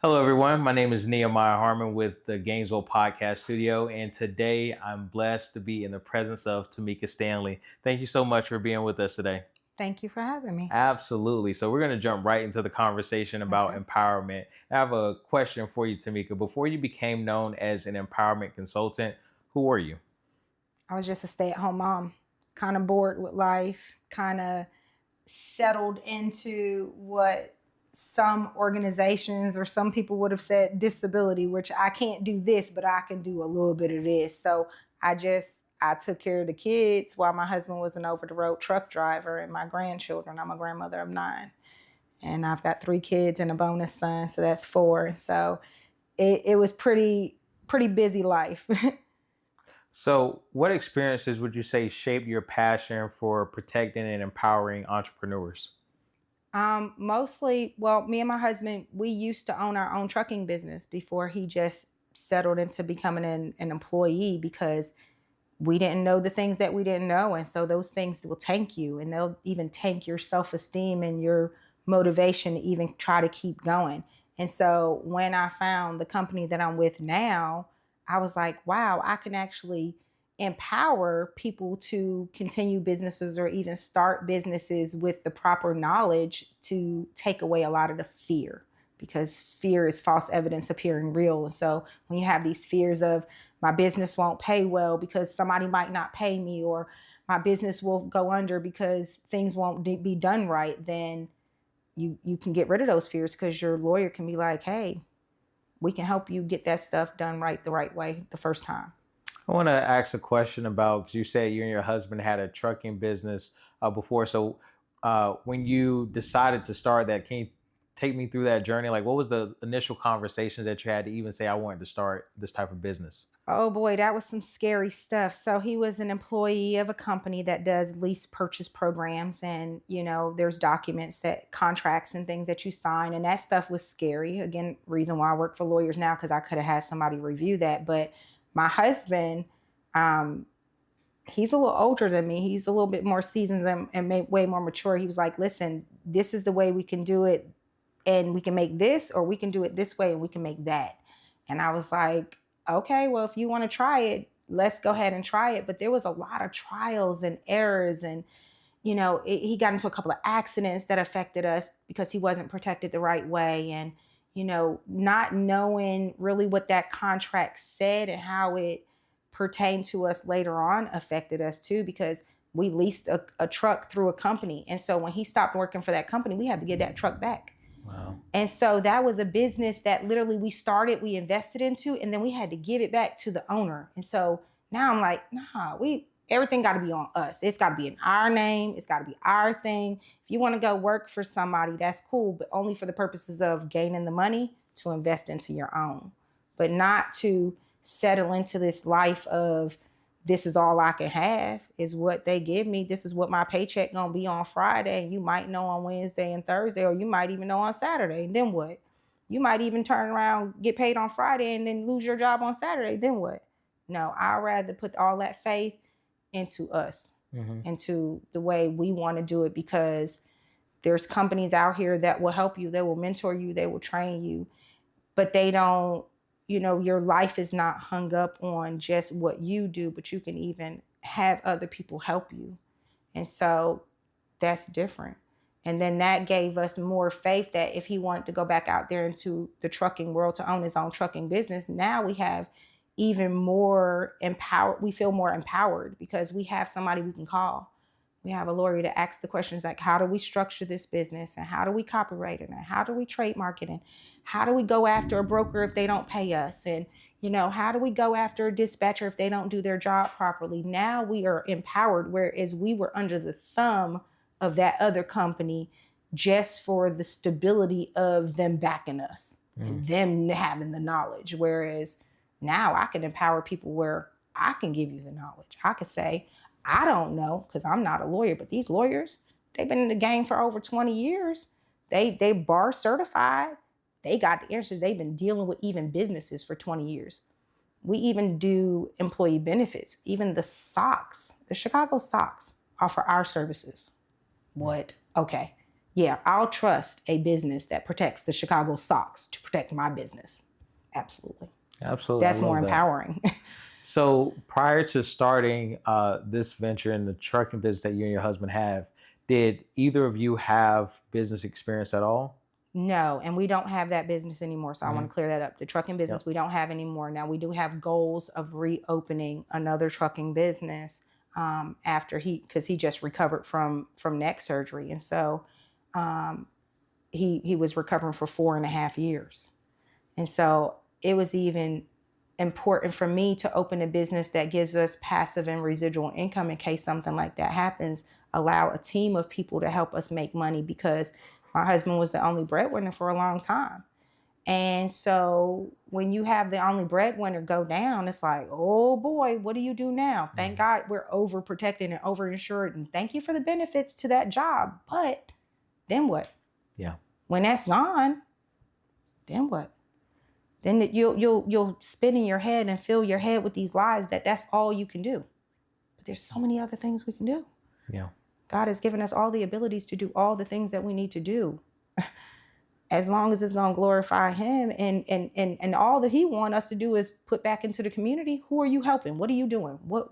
Hello, everyone. My name is Nehemiah Harmon with the Gainesville Podcast Studio, and today I'm blessed to be in the presence of Tamika Stanley. Thank you so much for being with us today. Thank you for having me. Absolutely. So, we're going to jump right into the conversation about Okay. empowerment. I have a question for you, Tamika. Before you became known as an empowerment consultant, who were you? I was just a stay-at-home mom, kind of bored with life, kind of settled into what some organizations or some people would have said disability, which I can't do this, but I can do a little bit of this. So I took care of the kids while my husband was an over-the-road truck driver and my grandchildren. I'm a grandmother of 9. And I've got 3 kids and a bonus son, so that's 4. So it was pretty busy life. So, what experiences would you say shaped your passion for protecting and empowering entrepreneurs? Mostly, well, me and my husband, we used to own our own trucking business before he just settled into becoming an employee because we didn't know the things that we didn't know. And so those things will tank you, and they'll even tank your self-esteem and your motivation to even try to keep going. And so when I found the company that I'm with now, I was like, wow, I can actually empower people to continue businesses or even start businesses with the proper knowledge to take away a lot of the fear, because fear is false evidence appearing real. And so when you have these fears of my business won't pay well because somebody might not pay me, or my business will go under because things won't be done right, then you can get rid of those fears, because your lawyer can be like, hey, we can help you get that stuff done right the right way the first time. I want to ask a question about, because you said you and your husband had a trucking business before. So when you decided to start that, can you take me through that journey? Like, what was the initial conversations that you had to even say, I wanted to start this type of business? Oh boy, that was some scary stuff. So he was an employee of a company that does lease purchase programs. And, there's documents, that contracts and things that you sign. And that stuff was scary. Again, reason why I work for lawyers now, because I could have had somebody review that. But my husband, he's a little older than me. He's a little bit more seasoned and way more mature. He was like, listen, this is the way we can do it. And we can make this, or we can do it this way and we can make that. And I was like, okay, well, if you want to try it, let's go ahead and try it. But there was a lot of trials and errors. And, he got into a couple of accidents that affected us because he wasn't protected the right way. And, not knowing really what that contract said and how it pertained to us later on affected us too, because we leased a truck through a company. And so when he stopped working for that company, we had to get that truck back. Wow. And so that was a business that literally we invested into, and then we had to give it back to the owner. And so now I'm like, nah, everything got to be on us. It's got to be in our name. It's got to be our thing. If you want to go work for somebody, that's cool, but only for the purposes of gaining the money to invest into your own, but not to settle into this life of, this is all I can have, is what they give me. This is what my paycheck gonna be on Friday. And you might know on Wednesday and Thursday, or you might even know on Saturday. And then what? You might even turn around, get paid on Friday, and then lose your job on Saturday. Then what? No, I'd rather put all that faith into us, into the way we want to do it, because there's companies out here that will help you. They will mentor you. They will train you, but they don't, your life is not hung up on just what you do, but you can even have other people help you. And so that's different. And then that gave us more faith that if he wanted to go back out there into the trucking world to own his own trucking business, now we have even more empowered. We feel more empowered because we have somebody we can call. We have a lawyer to ask the questions like, how do we structure this business, and how do we copyright it, and how do we trademark it, and how do we go after a broker if they don't pay us, and how do we go after a dispatcher if they don't do their job properly? Now we are empowered, whereas we were under the thumb of that other company just for the stability of them backing us and them having the knowledge. Whereas now I can empower people where I can give you the knowledge. I could say, I don't know, because I'm not a lawyer, but these lawyers, they've been in the game for over 20 years. They bar certified. They got the answers. They've been dealing with even businesses for 20 years. We even do employee benefits. Even the Sox, the Chicago Sox, offer our services. What? Okay. Yeah, I'll trust a business that protects the Chicago Sox to protect my business. Absolutely. Absolutely. That's I love more that. empowering. So prior to starting this venture in the trucking business that you and your husband have, did either of you have business experience at all? No, and we don't have that business anymore. So I want to clear that up. The trucking business, Yep. we don't have anymore. Now we do have goals of reopening another trucking business after because he just recovered from neck surgery. And so he was recovering for 4.5 years. And so it was even important for me to open a business that gives us passive and residual income in case something like that happens, allow a team of people to help us make money, because my husband was the only breadwinner for a long time. And so when you have the only breadwinner go down, it's like, oh boy, what do you do now? Thank God we're overprotected and overinsured, and thank you for the benefits to that job. But then what? Yeah. When that's gone, then what? Then you'll spin in your head and fill your head with these lies that that's all you can do. But there's so many other things we can do. Yeah. God has given us all the abilities to do all the things that we need to do, as long as it's going to glorify him. And all that he wants us to do is put back into the community. Who are you helping? What are you doing? Who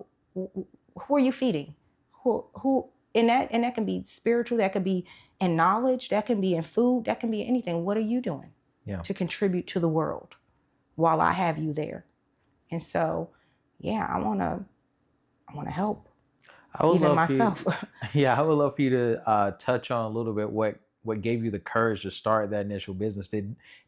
are you feeding? Who and that can be spiritual, that could be in knowledge, that can be in food, that can be anything. What are you doing to contribute to the world while I have you there? And so, yeah, I want to help. I would even love myself. For you, I would love for you to touch on a little bit what gave you the courage to start that initial business.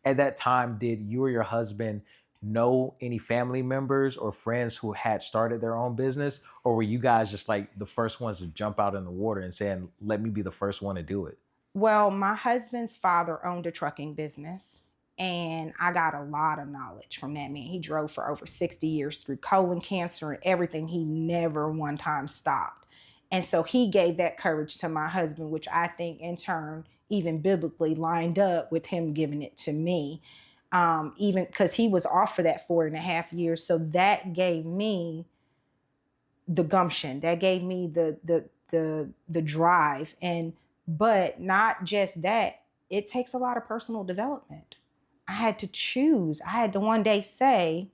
At that time, did you or your husband know any family members or friends who had started their own business, or were you guys just like the first ones to jump out in the water and saying, "Let me be the first one to do it"? Well, my husband's father owned a trucking business, and I got a lot of knowledge from that man. He drove for over 60 years through colon cancer and everything. He never one time stopped. And so he gave that courage to my husband, which I think in turn, even biblically, lined up with him giving it to me. Even because he was off for that 4.5 years. So that gave me the gumption. That gave me the drive. But not just that, it takes a lot of personal development. I had to choose. I had to one day say,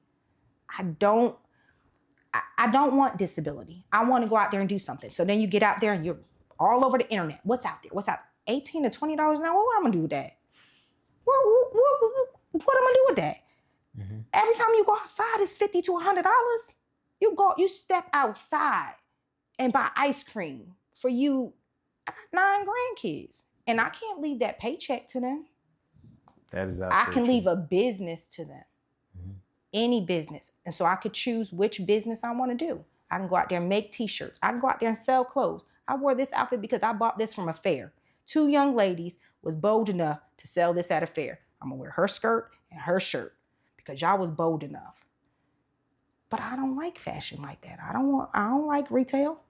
I don't want disability. I want to go out there and do something. So then you get out there and you're all over the internet. What's out there? What's out? $18 to $20 an hour? What am I gonna do with that? What am I gonna do with that? Mm-hmm. Every time you go outside, it's $50 to $100. You step outside and buy ice cream for you. I got 9 grandkids, and I can't leave that paycheck to them. That is I can leave a business to them, any business. And so I could choose which business I want to do. I can go out there and make t-shirts. I can go out there and sell clothes. I wore this outfit because I bought this from a fair. 2 young ladies was bold enough to sell this at a fair. I'm gonna wear her skirt and her shirt because y'all was bold enough. But I don't like fashion like that. I don't like retail.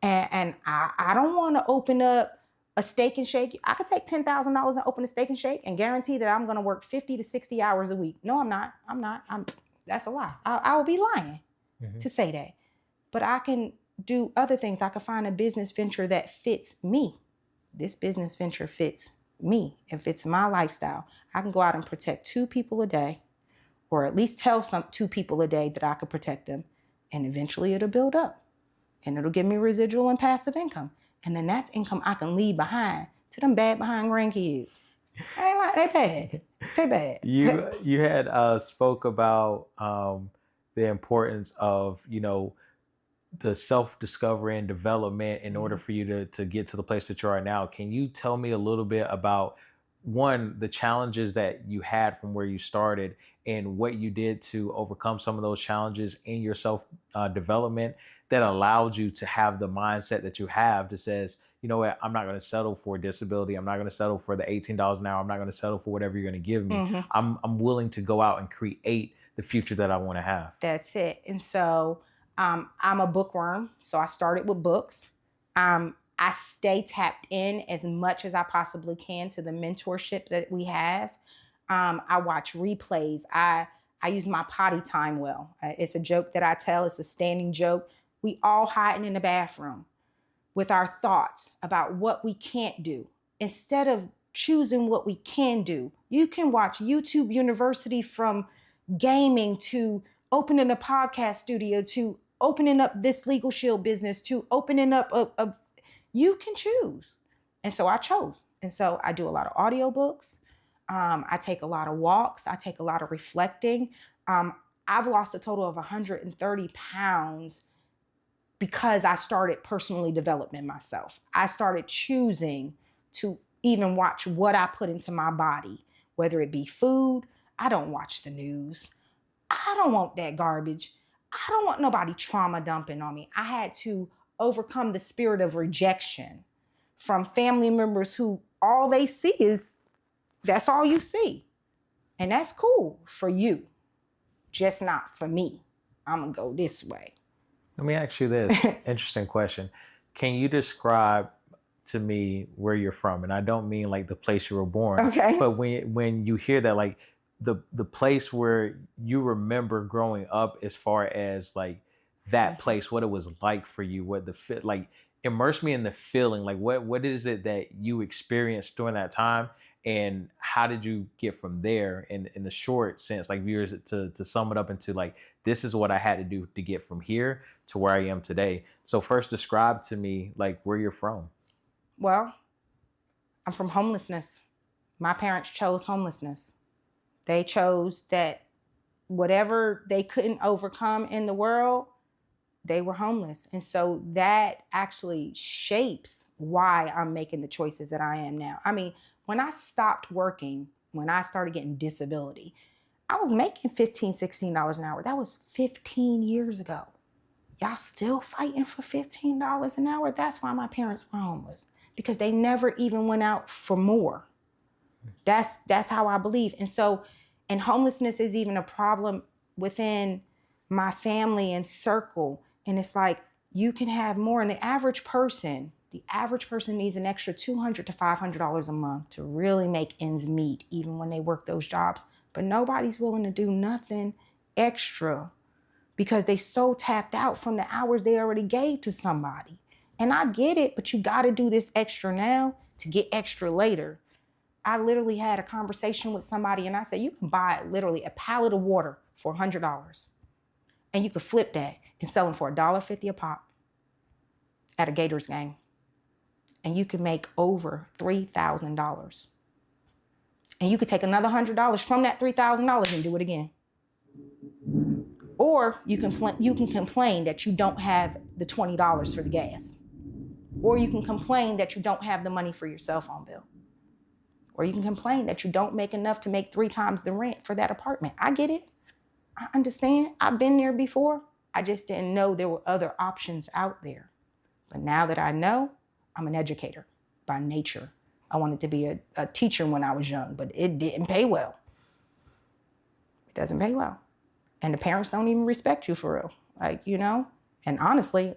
And I don't want to open up a steak and shake. I could take $10,000 and open a steak and shake and guarantee that I'm going to work 50 to 60 hours a week. No, I'm not. That's a lie. I would be lying to say that. But I can do other things. I could find a business venture that fits me. This business venture fits me. It fits my lifestyle. I can go out and protect 2 people a day, or at least tell 2 people a day that I could protect them. And eventually it'll build up. And it'll give me residual and passive income. And then that's income I can leave behind to them bad behind grandkids. I ain't like, they bad. You had spoke about the importance of, the self-discovery and development in order for you to get to the place that you are now. Can you tell me a little bit about, one, the challenges that you had from where you started and what you did to overcome some of those challenges in your self-development that allowed you to have the mindset that you have that says, you know what, I'm not going to settle for disability. I'm not going to settle for the $18 an hour. I'm not going to settle for whatever you're going to give me. I'm willing to go out and create the future that I want to have. That's it. And so I'm a bookworm. So I started with books. I stay tapped in as much as I possibly can to the mentorship that we have. I watch replays. I use my potty time well. It's a joke that I tell. It's a standing joke. We all hiding in the bathroom with our thoughts about what we can't do instead of choosing what we can do. You can watch YouTube University, from gaming to opening a podcast studio to opening up this Legal Shield business to opening up you can choose. And so I chose. And so I do a lot of audiobooks. I take a lot of walks. I take a lot of reflecting. I've lost a total of 130 pounds because I started personally developing myself. I started choosing to even watch what I put into my body, whether it be food. I don't watch the news. I don't want that garbage. I don't want nobody trauma dumping on me. I had to overcome the spirit of rejection from family members who all they see is, that's all you see. And that's cool for you, just not for me. I'm gonna go this way. Let me ask you this interesting question. Can you describe to me where you're from? And I don't mean like the place you were born, Okay. but when you hear that, like the place where you remember growing up, as far as like that place, what it was like for you, what the fit, like immerse me in the feeling, like what is it that you experienced during that time, and how did you get from there in the short sense, like viewers, to sum it up into like, this is what I had to do to get from here to where I am today. So first, describe to me like where you're from. Well, I'm from homelessness. My parents chose homelessness. They chose that whatever they couldn't overcome in the world, they were homeless. And so that actually shapes why I'm making the choices that I am now. I mean, when I stopped working, when I started getting disability, I was making $15, $16 an hour. That was 15 years ago. Y'all still fighting for $15 an hour? That's why my parents were homeless, because they never even went out for more. That's how I believe. And so, and homelessness is even a problem within my family and circle. And it's like, you can have more. And the average person needs an extra $200 to $500 a month to really make ends meet, even when they work those jobs. But nobody's willing to do nothing extra because they so tapped out from the hours they already gave to somebody. And I get it, but you got to do this extra now to get extra later. I literally had a conversation with somebody and I said, you can buy literally a pallet of water for $100 and you could flip that and sell them for $1.50 a pop at a Gators game. And you can make over $3,000. And you could take another $100 from that $3,000 and do it again. Or you can complain that you don't have the $20 for the gas. Or you can complain that you don't have the money for your cell phone bill. Or you can complain that you don't make enough to make 3 times the rent for that apartment. I get it. I understand. I've been there before. I just didn't know there were other options out there. But now that I know, I'm an educator by nature. I wanted to be a teacher when I was young, but it didn't pay well. It doesn't pay well. And the parents don't even respect you for real. Like, you know, and honestly,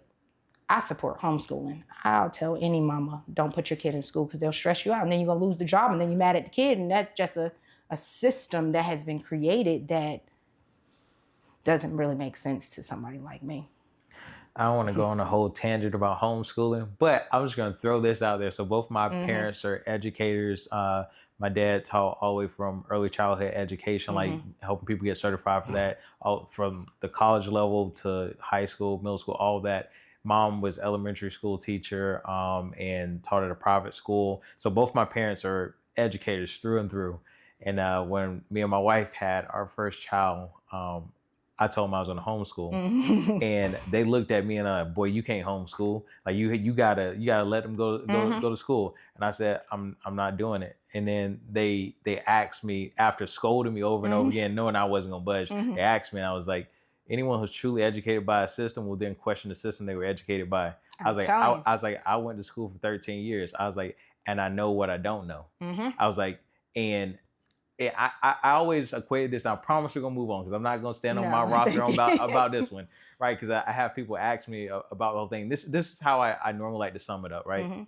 I support homeschooling. I'll tell any mama, don't put your kid in school because they'll stress you out and then you're going to lose the job and then you're mad at the kid. And that's just a system that has been created that doesn't really make sense to somebody like me. I don't want to go on a whole tangent about homeschooling, but I'm just going to throw this out there. So both my parents are educators. My dad taught all the way from early childhood education, like helping people get certified for that, all from the college level to high school, middle school, all of that. Mom was elementary school teacher and taught at a private school. So both my parents are educators through and through. And when me and my wife had our first child, I told them I was going to homeschool, and they looked at me and boy, you can't homeschool. Like you gotta let them go to school. And I said, I'm not doing it. And then they asked me, after scolding me over and over again, knowing I wasn't gonna budge. They asked me, and I was like, anyone who's truly educated by a system will then question the system they were educated by. I was like, I went to school for 13 years. I was like, and I know what I don't know. I was like, and I always equated this, and I promise we're gonna move on because I'm not gonna stand on my rocker about this one, right? Because I have people ask me about the whole thing. This is how I normally like to sum it up, right?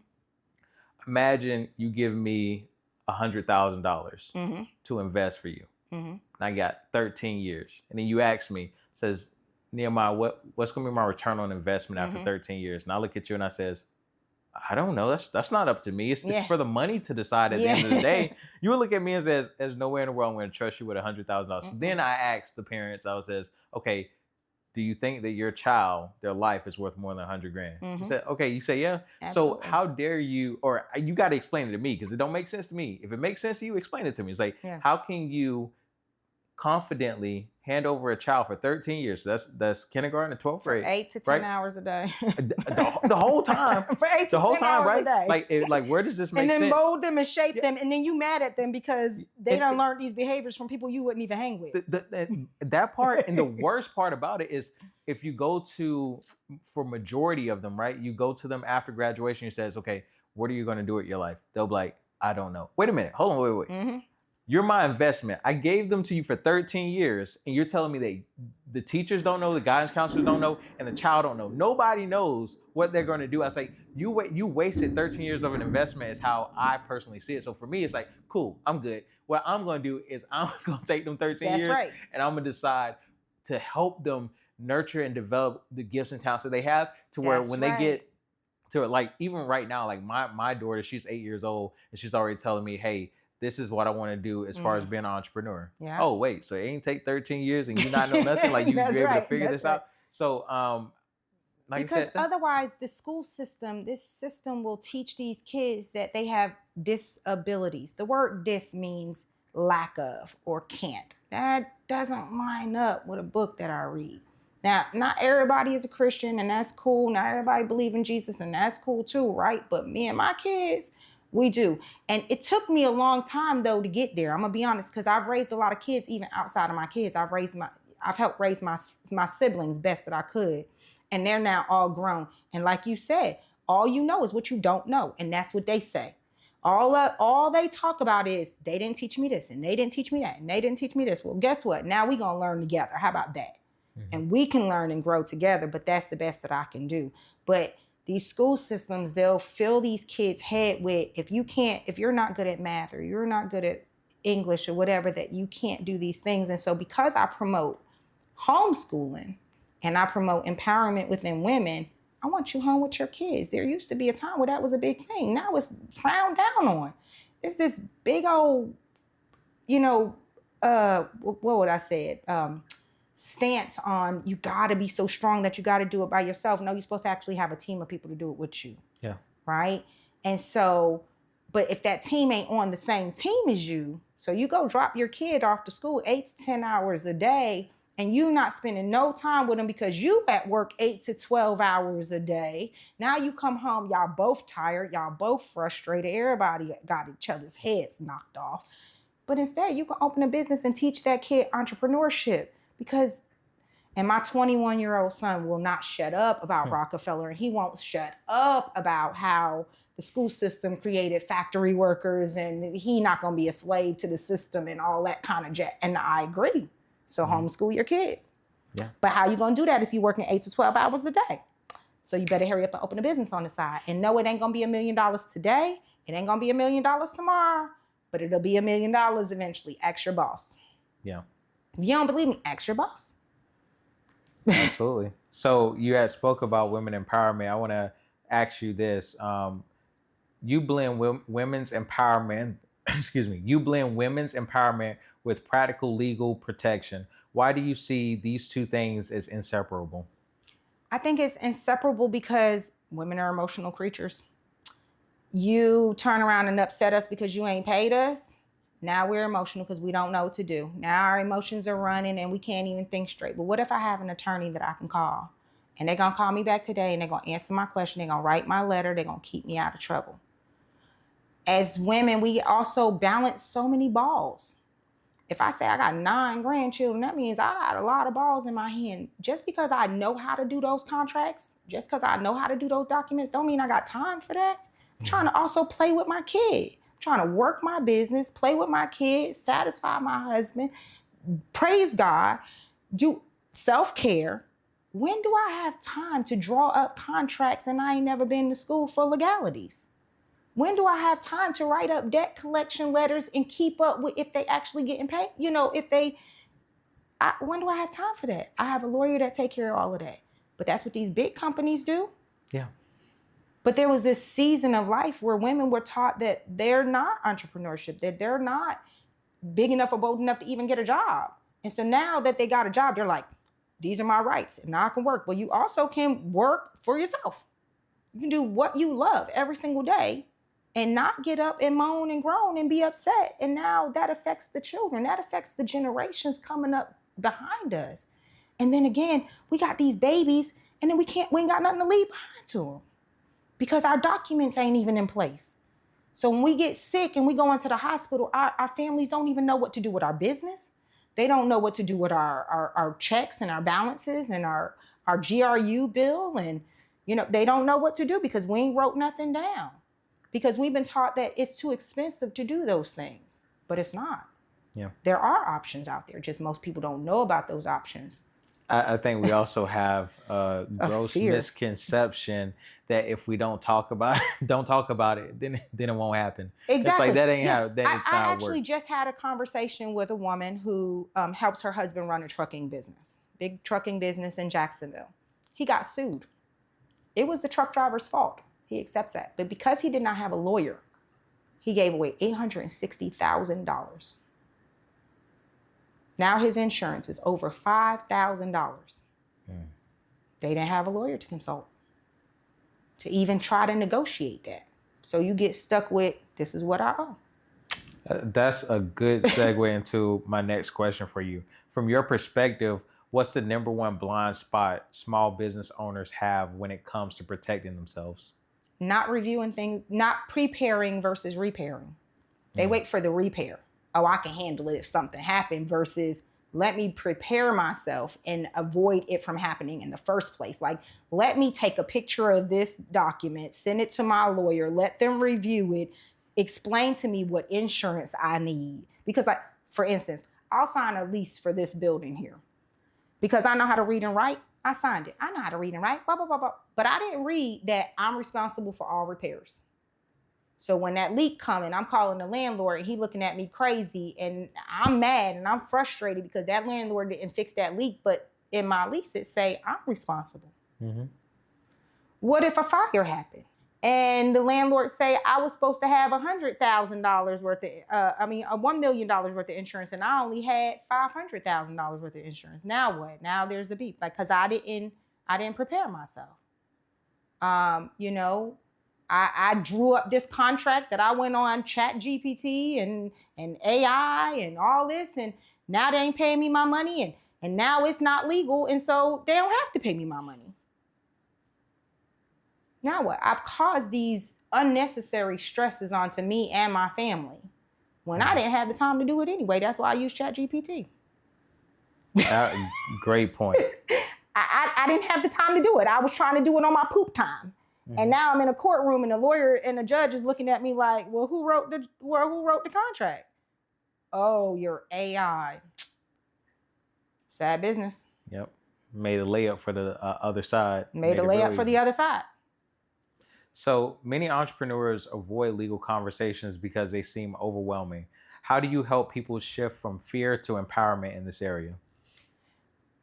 Imagine you give me $100,000 to invest for you. And I got 13 years, and then you ask me, says, Nehemiah, what's gonna be my return on investment after 13 years? And I look at you and I says, I don't know. That's not up to me. It's Yeah. for the money to decide at the end of the day. You would look at me and says, "There's no way in the world I'm going to trust you with $100,000." So then I asked the parents. I says, "Okay, do you think that your child, their life is worth more than $100,000?" You said, "Okay." You say, "Yeah." Absolutely. So how dare you? Or you got to explain it to me because it don't make sense to me. If it makes sense to you, explain it to me. It's like, how can you confidently hand over a child for 13 years? So that's kindergarten to 12th grade. 8 to 10 hours a day. the whole time. For 8 to 10 hours right? a day. Like where does this make sense? And then mold them and shape them, and then you mad at them because they don't learn these behaviors from people you wouldn't even hang with. That part, and the worst part about it is if you go to, for majority of them, right? You go to them after graduation, you says, "Okay, what are you going to do with your life?" They'll be like, "I don't know." Wait a minute. Hold on. Wait. You're my investment. I gave them to you for 13 years, and you're telling me that the teachers don't know, the guidance counselors don't know, and the child don't know. Nobody knows what they're going to do. I say, you wasted 13 years of an investment is how I personally see it. So for me, it's like, cool, I'm good. What I'm going to do is I'm going to take them 13 years, and I'm going to decide to help them nurture and develop the gifts and talents that they have to where when they get to it, like even right now, like my daughter, she's 8 years old, and she's already telling me, "Hey, this is what I want to do as far as being an entrepreneur." Yeah. Oh, wait, so it ain't take 13 years and you not know nothing? Like you're able to figure this out? So, like because I said, otherwise this system will teach these kids that they have disabilities. The word dis means lack of or can't. That doesn't line up with a book that I read. Now, not everybody is a Christian, and that's cool. Not everybody believe in Jesus, and that's cool too, right? But me and my kids, we do. And it took me a long time though to get there. I'm gonna be honest, because I've raised a lot of kids even outside of my kids. I've helped raise my siblings best that I could. And they're now all grown. And like you said, all you know is what you don't know. And that's what they say. All they talk about is they didn't teach me this, and they didn't teach me that, and they didn't teach me this. Well, guess what? Now we're gonna learn together. How about that? And we can learn and grow together, but that's the best that I can do. But these school systems, they'll fill these kids' head with, if you're not good at math or you're not good at English or whatever, that you can't do these things. And so because I promote homeschooling and I promote empowerment within women, I want you home with your kids. There used to be a time where that was a big thing. Now it's frowned down on. It's this big old, what would I say it? Stance on you got to be so strong that you got to do it by yourself. No, you're supposed to actually have a team of people to do it with you. Yeah. Right. And so, but if that team ain't on the same team as you, so you go drop your kid off to school 8 to 10 hours a day, and you not spending no time with them because you at work 8 to 12 hours a day. Now you come home, y'all both tired, y'all both frustrated. Everybody got each other's heads knocked off. But instead, you can open a business and teach that kid entrepreneurship. And my 21-year-old son will not shut up about Rockefeller, and he won't shut up about how the school system created factory workers, and he not going to be a slave to the system and all that kind of jazz. And I agree. So homeschool your kid. Yeah. But how you going to do that if you're working 8 to 12 hours a day? So you better hurry up and open a business on the side. And no, it ain't going to be $1 million today. It ain't going to be $1 million tomorrow, but it'll be $1 million eventually. Ask your boss. Yeah. If you don't believe me, ask your boss. Absolutely. So you had spoke about women empowerment. I want to ask you this. You blend women's empowerment, you blend women's empowerment with practical legal protection. Why do you see these two things as inseparable? I think it's inseparable because women are emotional creatures. You turn around and upset us because you ain't paid us. Now we're emotional because we don't know what to do. Now our emotions are running and we can't even think straight. But what if I have an attorney that I can call? And they're going to call me back today and they're going to answer my question. They're going to write my letter. They're going to keep me out of trouble. As women, we also balance so many balls. If I say I got 9 grandchildren, that means I got a lot of balls in my hand. Just because I know how to do those contracts, just because I know how to do those documents, don't mean I got time for that. I'm trying to also play with my kid. Trying to work my business, play with my kids, satisfy my husband, praise God, do self-care. When do I have time to draw up contracts and I ain't never been to school for legalities? When do I have time to write up debt collection letters and keep up with if they actually getting paid? When do I have time for that? I have a lawyer that take care of all of that. But that's what these big companies do. Yeah. But there was this season of life where women were taught that they're not entrepreneurship, that they're not big enough or bold enough to even get a job. And so now that they got a job, they're like, these are my rights and now I can work. Well, you also can work for yourself. You can do what you love every single day and not get up and moan and groan and be upset. And now that affects the children. That affects the generations coming up behind us. And then again, we got these babies and then we ain't got nothing to leave behind to them because our documents ain't even in place. So when we get sick and we go into the hospital, our families don't even know what to do with our business. They don't know what to do with our checks and our balances and our GRU bill. And, they don't know what to do because we ain't wrote nothing down. Because we've been taught that it's too expensive to do those things, but it's not. Yeah. There are options out there. Just most people don't know about those options. I think we also have a gross misconception that if we don't talk about it, then it won't happen. Exactly. It's like that ain't how that is I not how it actually works. just had a conversation with a woman who helps her husband run a trucking business, big trucking business in Jacksonville. He got sued. It was the truck driver's fault. He accepts that. But because he did not have a lawyer, he gave away $860,000. Now his insurance is over $5,000. They didn't have a lawyer to consult, to even try to negotiate that. So you get stuck with, this is what I owe. That's a good segue into my next question for you. From your perspective, what's the number one blind spot small business owners have when it comes to protecting themselves? Not reviewing things, not preparing versus repairing. They wait for the repair. Oh, I can handle it if something happened versus let me prepare myself and avoid it from happening in the first place. Like, let me take a picture of this document, send it to my lawyer, let them review it, explain to me what insurance I need. Because like, for instance, I'll sign a lease for this building here because I know how to read and write. I signed it. I know how to read and write, blah, blah, blah, blah. But I didn't read that I'm responsible for all repairs. So when that leak coming, I'm calling the landlord and he looking at me crazy and I'm mad and I'm frustrated because that landlord didn't fix that leak. But in my lease, it say I'm responsible. Mm-hmm. What if a fire happened and the landlord say I was supposed to have $100,000 worth of, $1 million worth of insurance and I only had $500,000 worth of insurance. Now what? Now there's a beep, like, cause I didn't prepare myself. I drew up this contract that I went on ChatGPT and AI and all this, and now they ain't paying me my money, and now it's not legal, and so they don't have to pay me my money. Now what? I've caused these unnecessary stresses onto me and my family when I didn't have the time to do it anyway. That's why I use ChatGPT. Great point. I didn't have the time to do it. I was trying to do it on my poop time. And now I'm in a courtroom and the lawyer and the judge is looking at me like, well, who wrote the contract? Oh, your AI. Sad business. Yep. Made a layup for the other side. Made a layup for the other side. So many entrepreneurs avoid legal conversations because they seem overwhelming. How do you help people shift from fear to empowerment in this area?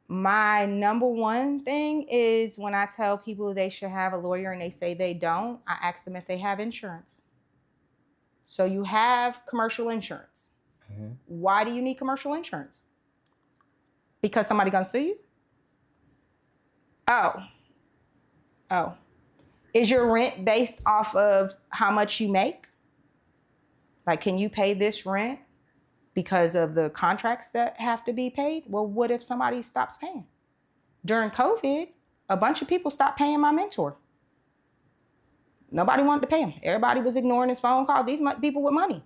My number one thing is when I tell people they should have a lawyer and they say they don't, I ask them if they have insurance. So you have commercial insurance. Mm-hmm. Why do you need commercial insurance? Because somebody gonna sue you? Oh. Is your rent based off of how much you make? Like, can you pay this rent because of the contracts that have to be paid? Well, what if somebody stops paying? During COVID, a bunch of people stopped paying my mentor. Nobody wanted to pay him. Everybody was ignoring his phone calls. These people with money.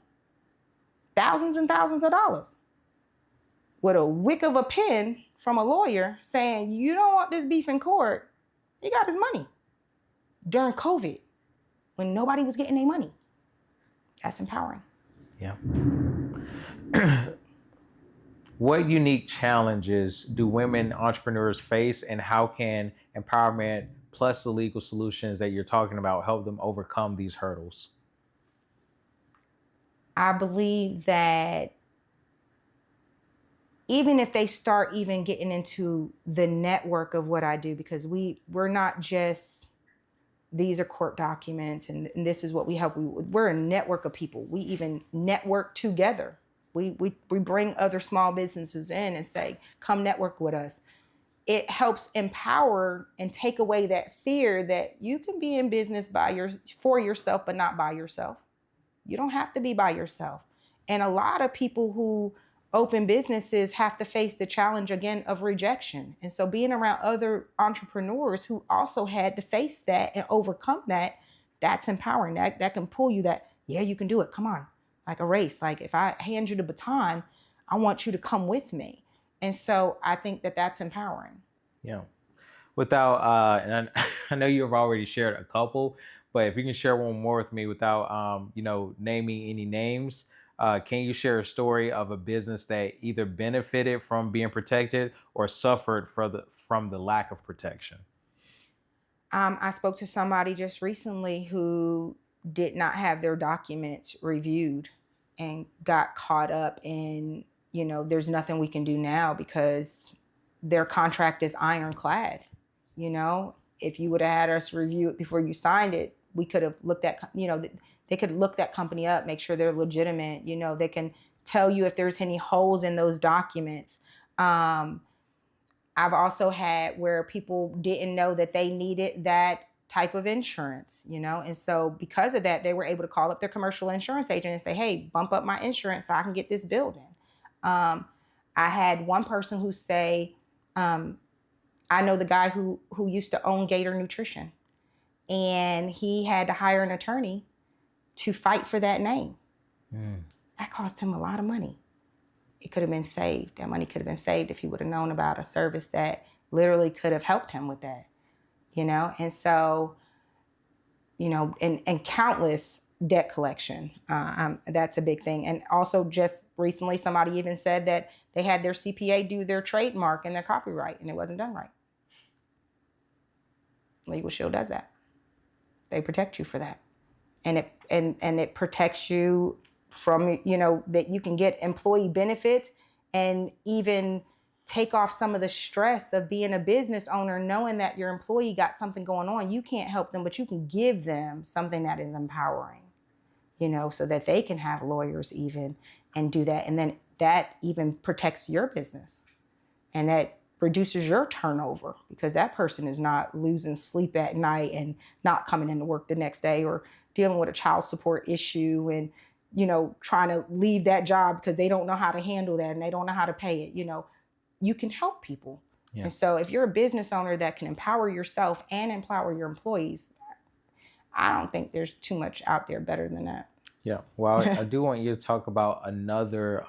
Thousands and thousands of dollars. With a wick of a pen from a lawyer saying, you don't want this beef in court, he got his money. During COVID, when nobody was getting their money. That's empowering. Yeah. What unique challenges do women entrepreneurs face, and how can empowerment plus the legal solutions that you're talking about help them overcome these hurdles? I believe that even if they start even getting into the network of what I do, because we're not just these are court documents, and this is what we help. We're a network of people. We even network together. We bring other small businesses in and say, come network with us. It helps empower and take away that fear that you can be in business for yourself, but not by yourself. You don't have to be by yourself. And a lot of people who open businesses have to face the challenge again of rejection. And so being around other entrepreneurs who also had to face that and overcome that, that's empowering. That can pull you that, yeah, you can do it. Come on. Like a race. Like if I hand you the baton, I want you to come with me. And so I think that that's empowering. Yeah. Without, and I know you've already shared a couple, but if you can share one more with me without, naming any names, can you share a story of a business that either benefited from being protected or suffered from the lack of protection? I spoke to somebody just recently who did not have their documents reviewed and got caught up in, there's nothing we can do now because their contract is ironclad. If you would have had us review it before you signed it, we could have looked at, they could look that company up, make sure they're legitimate. They can tell you if there's any holes in those documents. I've also had where people didn't know that they needed that type of insurance, and so because of that, they were able to call up their commercial insurance agent and say, hey, bump up my insurance so I can get this building. I had one person who say, I know the guy who used to own Gator Nutrition, and he had to hire an attorney to fight for that name. That cost him a lot of money. It could have been saved. That money could have been saved if he would have known about a service that literally could have helped him with that, And so, and countless debt collection. That's a big thing. And also just recently, somebody even said that they had their CPA do their trademark and their copyright, and it wasn't done right. Legal Shield does that. They protect you for that. And it protects you from, that you can get employee benefits and even take off some of the stress of being a business owner, knowing that your employee got something going on. You can't help them, but you can give them something that is empowering, so that they can have lawyers even and do that. And then that even protects your business, and that reduces your turnover because that person is not losing sleep at night and not coming into work the next day or dealing with a child support issue and, trying to leave that job because they don't know how to handle that and they don't know how to pay it. You can help people. Yeah. And so if you're a business owner that can empower yourself and empower your employees, I don't think there's too much out there better than that. Yeah. Well, I do want you to talk about another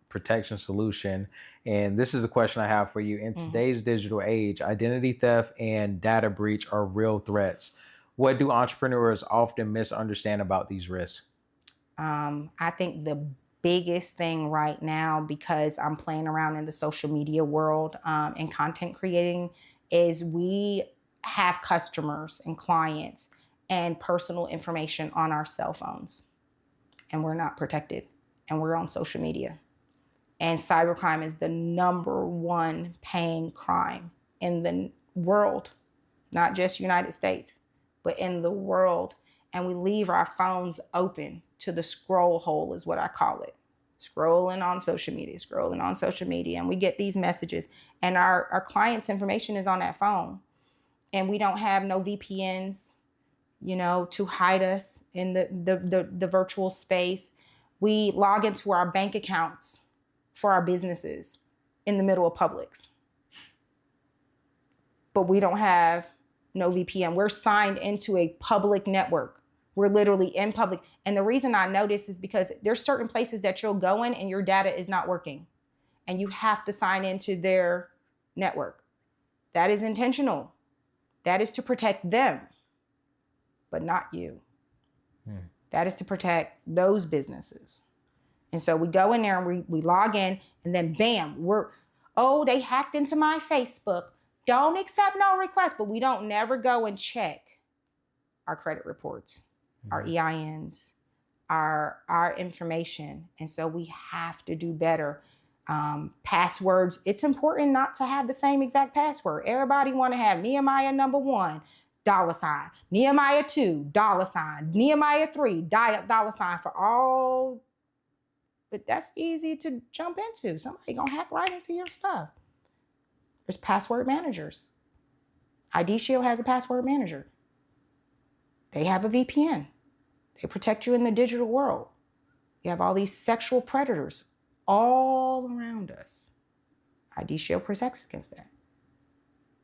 protection solution. And this is a question I have for you. In today's digital age, identity theft and data breach are real threats. What do entrepreneurs often misunderstand about these risks? I think the biggest thing right now, because I'm playing around in the social media world and content creating, is we have customers and clients and personal information on our cell phones, and we're not protected, and we're on social media. And cybercrime is the number one paying crime in the world, not just United States, but in the world. And we leave our phones open to the scroll hole is what I call it. Scrolling on social media. And we get these messages, and our clients' information is on that phone. And we don't have no VPNs, to hide us in the virtual space. We log into our bank accounts for our businesses in the middle of Publix. But we don't have no VPN. We're signed into a public network. We're literally in public. And the reason I know this is because there's certain places that you'll go in and your data is not working. And you have to sign into their network. That is intentional. That is to protect them, but not you. That is to protect those businesses. And so we go in there and we log in, and then bam, they hacked into my Facebook. Don't accept no request, but we don't never go and check our credit reports, our EINs, our information. And so we have to do better. Passwords, it's important not to have the same exact password. Everybody want to have Nehemiah #1, $, Nehemiah 2, $, Nehemiah 3, $, for all. But that's easy to jump into. Somebody gonna hack right into your stuff. There's password managers. ID Shield has a password manager. They have a VPN. They protect you in the digital world. You have all these sexual predators all around us. ID Shield protects against that.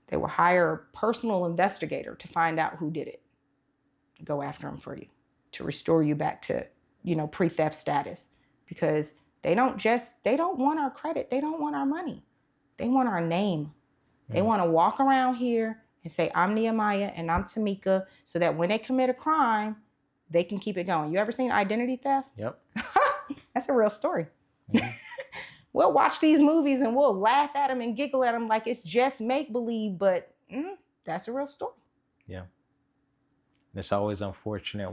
They will hire a personal investigator to find out who did it. Go after them for you, to restore you back to, pre-theft status. Because they don't want our credit. They don't want our money. They want our name. They want to walk around here and say, I'm Nehemiah and I'm Tamika, so that when they commit a crime, they can keep it going. You ever seen identity theft? Yep. That's a real story. Mm-hmm. We'll watch these movies and we'll laugh at them and giggle at them like it's just make-believe, but that's a real story. Yeah. It's always unfortunate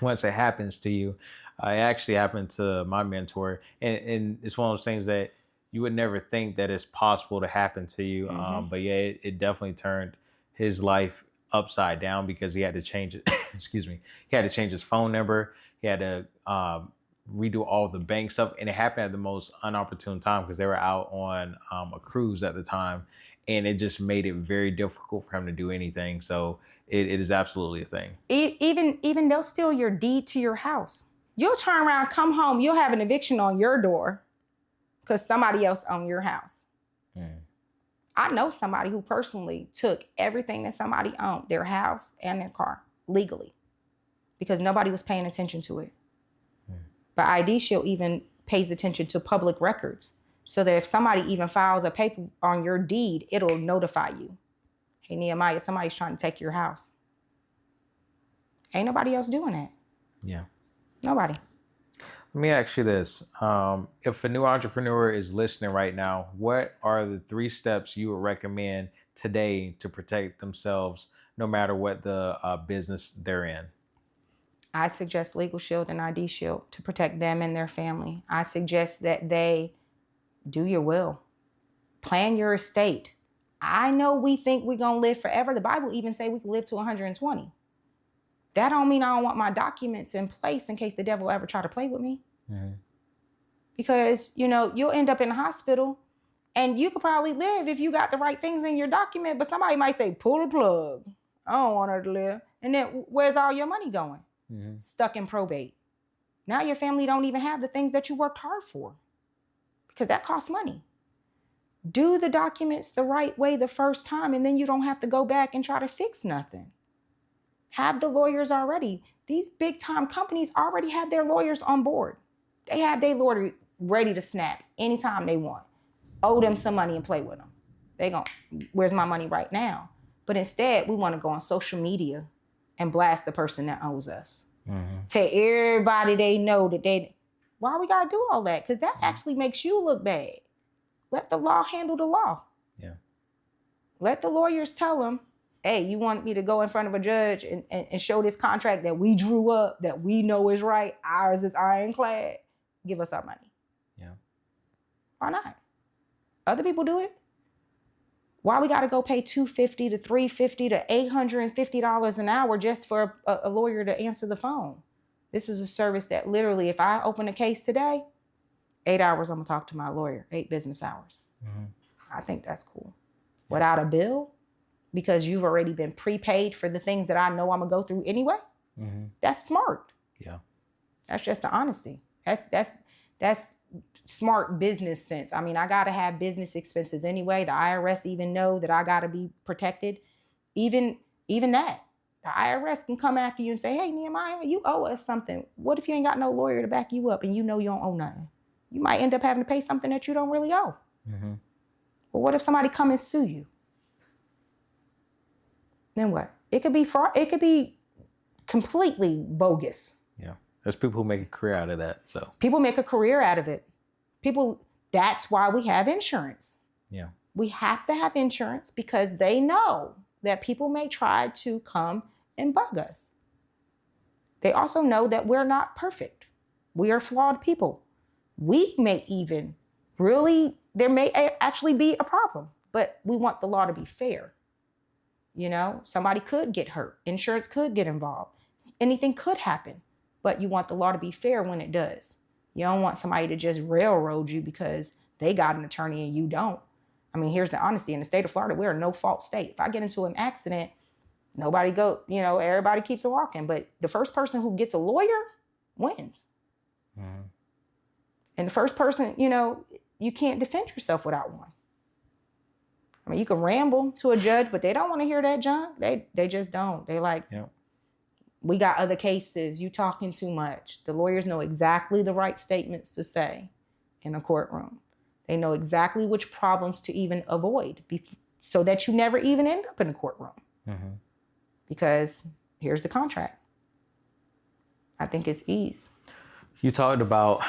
once it happens to you. It actually happened to my mentor, and it's one of those things that you would never think that it's possible to happen to you. But yeah, it definitely turned his life upside down because he had to change it. Excuse me. He had to change his phone number. He had to redo all the bank stuff, and it happened at the most unopportune time because they were out on a cruise at the time, and it just made it very difficult for him to do anything. So it is absolutely a thing. Even they'll steal your deed to your house. You'll turn around, come home, you'll have an eviction on your door because somebody else owned your house. I know somebody who personally took everything that somebody owned, their house and their car, legally, because nobody was paying attention to it. But ID Shield even pays attention to public records, so that if somebody even files a paper on your deed, it'll notify you. Hey, Nehemiah, somebody's trying to take your house. Ain't nobody else doing that. Yeah. Nobody. Let me ask you this. If a new entrepreneur is listening right now, what are the 3 steps you would recommend today to protect themselves no matter what the business they're in? I suggest Legal Shield and ID Shield to protect them and their family. I suggest that they do your will. Plan your estate. I know we think we're going to live forever. The Bible even say we can live to 120. That don't mean I don't want my documents in place in case the devil ever try to play with me. Because, you'll end up in the hospital and you could probably live if you got the right things in your document, but somebody might say, pull the plug. I don't want her to live. And then where's all your money going? Stuck in probate. Now your family don't even have the things that you worked hard for because that costs money. Do the documents the right way the first time, and then you don't have to go back and try to fix nothing. Have the lawyers already. These big time companies already have their lawyers on board. They have their lawyer ready to snap anytime they want. Owe them some money and play with them. They gon', where's my money right now? But instead, we want to go on social media and blast the person that owes us. Tell everybody they know that why we got to do all that? Because that actually makes you look bad. Let the law handle the law. Yeah. Let the lawyers tell them, hey, you want me to go in front of a judge and show this contract that we drew up, that we know is right, ours is ironclad, give us our money. Yeah. Why not? Other people do it. Why we got to go pay $250 to $350 to $850 an hour just for a lawyer to answer the phone? This is a service that literally, if I open a case today, 8 hours, I'm going to talk to my lawyer, 8 business hours. I think that's cool. Without a bill, because you've already been prepaid for the things that I know I'm going to go through anyway. That's smart. Yeah. That's just the honesty. That's smart business sense. I mean, I got to have business expenses anyway. The IRS even know that I got to be protected. Even that. The IRS can come after you and say, hey, Nehemiah, you owe us something. What if you ain't got no lawyer to back you up and you know you don't owe nothing? You might end up having to pay something that you don't really owe. But what if somebody come and sue you? Then what? It could be fraud. It could be completely bogus. Yeah. There's people who make a career out of that. So people make a career out of it. That's why we have insurance. Yeah. We have to have insurance because they know that people may try to come and bug us. They also know that we're not perfect. We are flawed people. We may even there may actually be a problem, but we want the law to be fair. You know, somebody could get hurt. Insurance could get involved. Anything could happen. But you want the law to be fair when it does. You don't want somebody to just railroad you because they got an attorney and you don't. I mean, here's the honesty. In the state of Florida, we're a no-fault state. If I get into an accident, everybody keeps walking. But the first person who gets a lawyer wins. Mm-hmm. And the first person, you can't defend yourself without one. I mean, you can ramble to a judge, but they don't want to hear that junk. They just don't. They like, yep. We got other cases. You talking too much. The lawyers know exactly the right statements to say in a courtroom. They know exactly which problems to even avoid so that you never even end up in a courtroom. Mm-hmm. Because here's the contract. I think it's ease. You talked about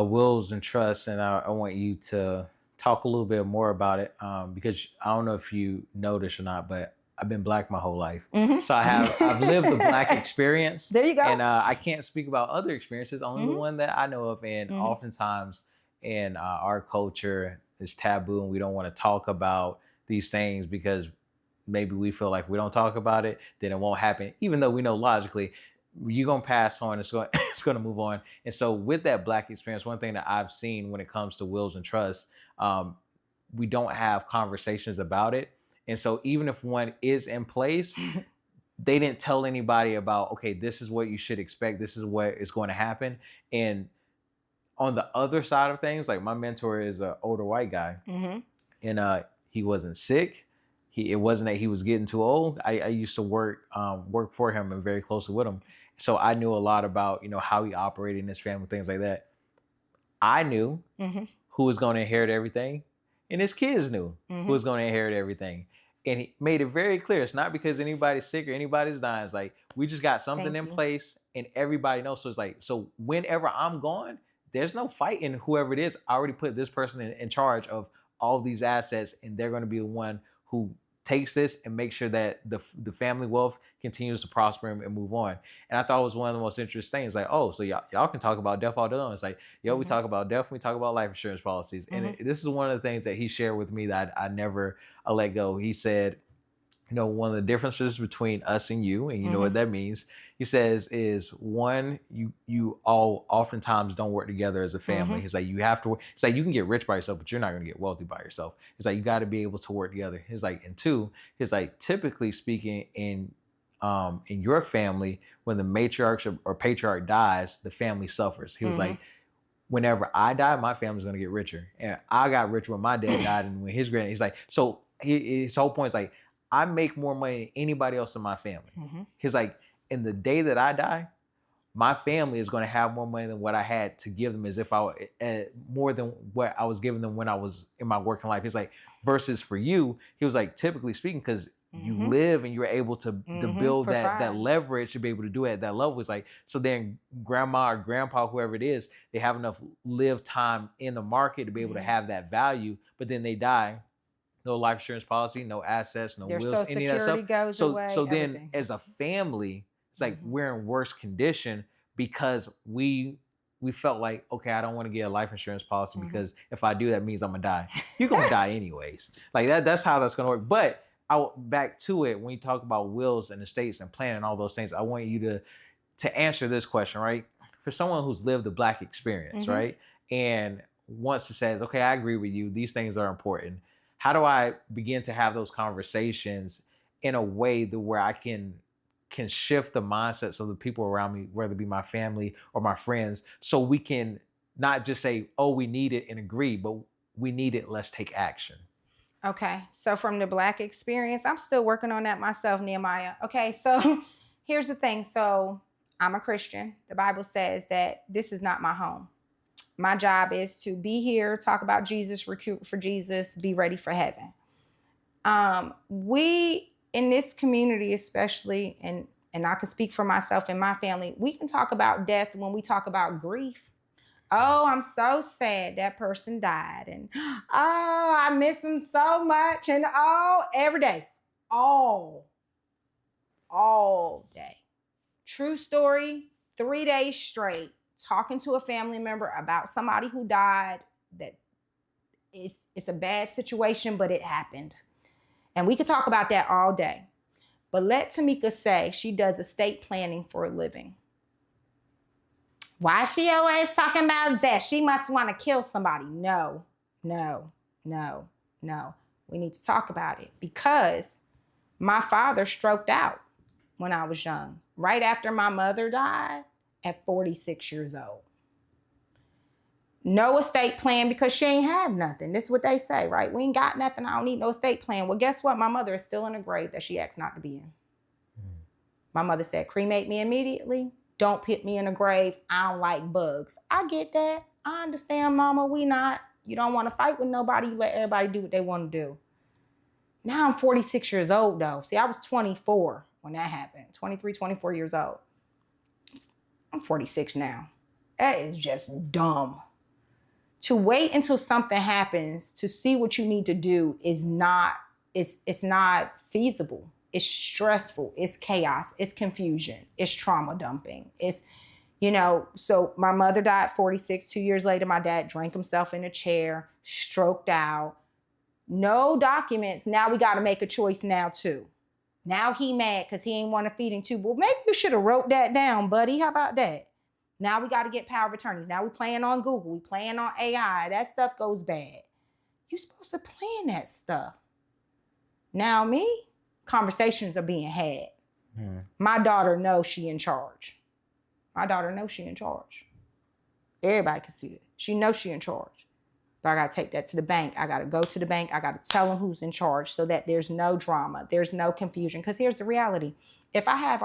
wills and trusts, and I want you to talk a little bit more about it because I don't know if you know this or not, but I've been Black my whole life. Mm-hmm. So I've lived the Black experience. There you go. And I can't speak about other experiences, only the one that I know of. And oftentimes in our culture, it's taboo and we don't want to talk about these things because maybe we feel like we don't talk about it, then it won't happen. Even though we know logically, you're going to pass on, it's going to move on. And so with that Black experience, one thing that I've seen when it comes to wills and trusts, we don't have conversations about it. And so even if one is in place, they didn't tell anybody about, okay, this is what you should expect. This is what is going to happen. And on the other side of things, like my mentor is an older white guy, and he wasn't sick. It wasn't that he was getting too old. I used to work for him and very closely with him. So I knew a lot about, how he operated in his family, things like that. I knew who was going to inherit everything, and his kids knew who was going to inherit everything. And he made it very clear. It's not because anybody's sick or anybody's dying. It's like, we just got something in place and everybody knows. So it's like, so whenever I'm gone, there's no fighting whoever it is. I already put this person in charge of all of these assets, and they're going to be the one who takes this and make sure that the family wealth continues to prosper and move on. And I thought it was one of the most interesting things. Like, oh, so y'all can talk about death all day long. It's like, we talk about death, we talk about life insurance policies. And this is one of the things that he shared with me that I never let go. He said, one of the differences between us and you know what that means, he says, is one, you all oftentimes don't work together as a family. He's like, you have to work. It's like, you can get rich by yourself, but you're not going to get wealthy by yourself. It's like, you got to be able to work together. He's like, and two, he's like, typically speaking in your family, when the matriarch or patriarch dies, the family suffers. He was like, whenever I die, my family's going to get richer. And I got richer when my dad died and when his granddad, he's like, so his whole point is like, I make more money than anybody else in my family. He's like, in the day that I die, my family is going to have more money than what I had to give them, as if more than what I was giving them when I was in my working life. He's like, versus for you, he was like, typically speaking, because you live and you're able to build that leverage to be able to do it at that level. It's like, so then grandma or grandpa, whoever it is, they have enough live time in the market to be able to have that value, but then they die. No life insurance policy, no assets, no wills, Social any of that stuff. goes away, so then everything. As a family, it's like we're in worse condition because we felt like, okay, I don't want to get a life insurance policy because if I do, that means I'm gonna die. You're gonna die anyways. Like that's how that's gonna work. But back to it, when you talk about wills and estates and planning and all those things, I want you to answer this question, right? For someone who's lived the Black experience, right? And wants to say, okay, I agree with you. These things are important. How do I begin to have those conversations in a way that where I can shift the mindsets of the people around me, whether it be my family or my friends, so we can not just say, oh, we need it and agree, but we need it, let's take action. Okay, so from the Black experience, I'm still working on that myself, Nehemiah. Okay, so here's the thing. So I'm a Christian. The Bible says that this is not my home. My job is to be here, talk about Jesus, recruit for Jesus, be ready for heaven. We, in this community especially, and I can speak for myself and my family, we can talk about death when we talk about grief. Oh, I'm so sad that person died. And oh, I miss them so much. And oh, every day, all day. True story, 3 days straight, talking to a family member about somebody who died, that it's a bad situation, but it happened. And we could talk about that all day. But let Tamika say she does estate planning for a living. Why is she always talking about death? She must want to kill somebody. No. We need to talk about it because my father stroked out when I was young, right after my mother died at 46 years old. No estate plan because she ain't have nothing. This is what they say, right? We ain't got nothing. I don't need no estate plan. Well, guess what? My mother is still in a grave that she asked not to be in. My mother said, cremate me immediately. Don't put me in a grave. I don't like bugs. I get that. I understand, mama. You don't want to fight with nobody. You let everybody do what they want to do. Now I'm 46 years old though. See, I was 24 when that happened. 23, 24 years old. I'm 46 now. That is just dumb. To wait until something happens to see what you need to do is not, it's not feasible. It's stressful. It's chaos. It's confusion. It's trauma dumping. It's, so my mother died at 46. 2 years later, my dad drank himself in a chair, stroked out. No documents. Now we got to make a choice now too. Now he mad because he ain't want to feed him too. Well, maybe you should have wrote that down, buddy. How about that? Now we got to get power of attorneys. Now we playing on Google. We playing on AI. That stuff goes bad. You're supposed to plan that stuff. Now me, conversations are being had. My daughter knows she in charge. Everybody can see it. She knows she in charge. But I got to take that to the bank. I got to go to the bank. I got to tell them who's in charge so that there's no drama. There's no confusion. Because here's the reality. If I have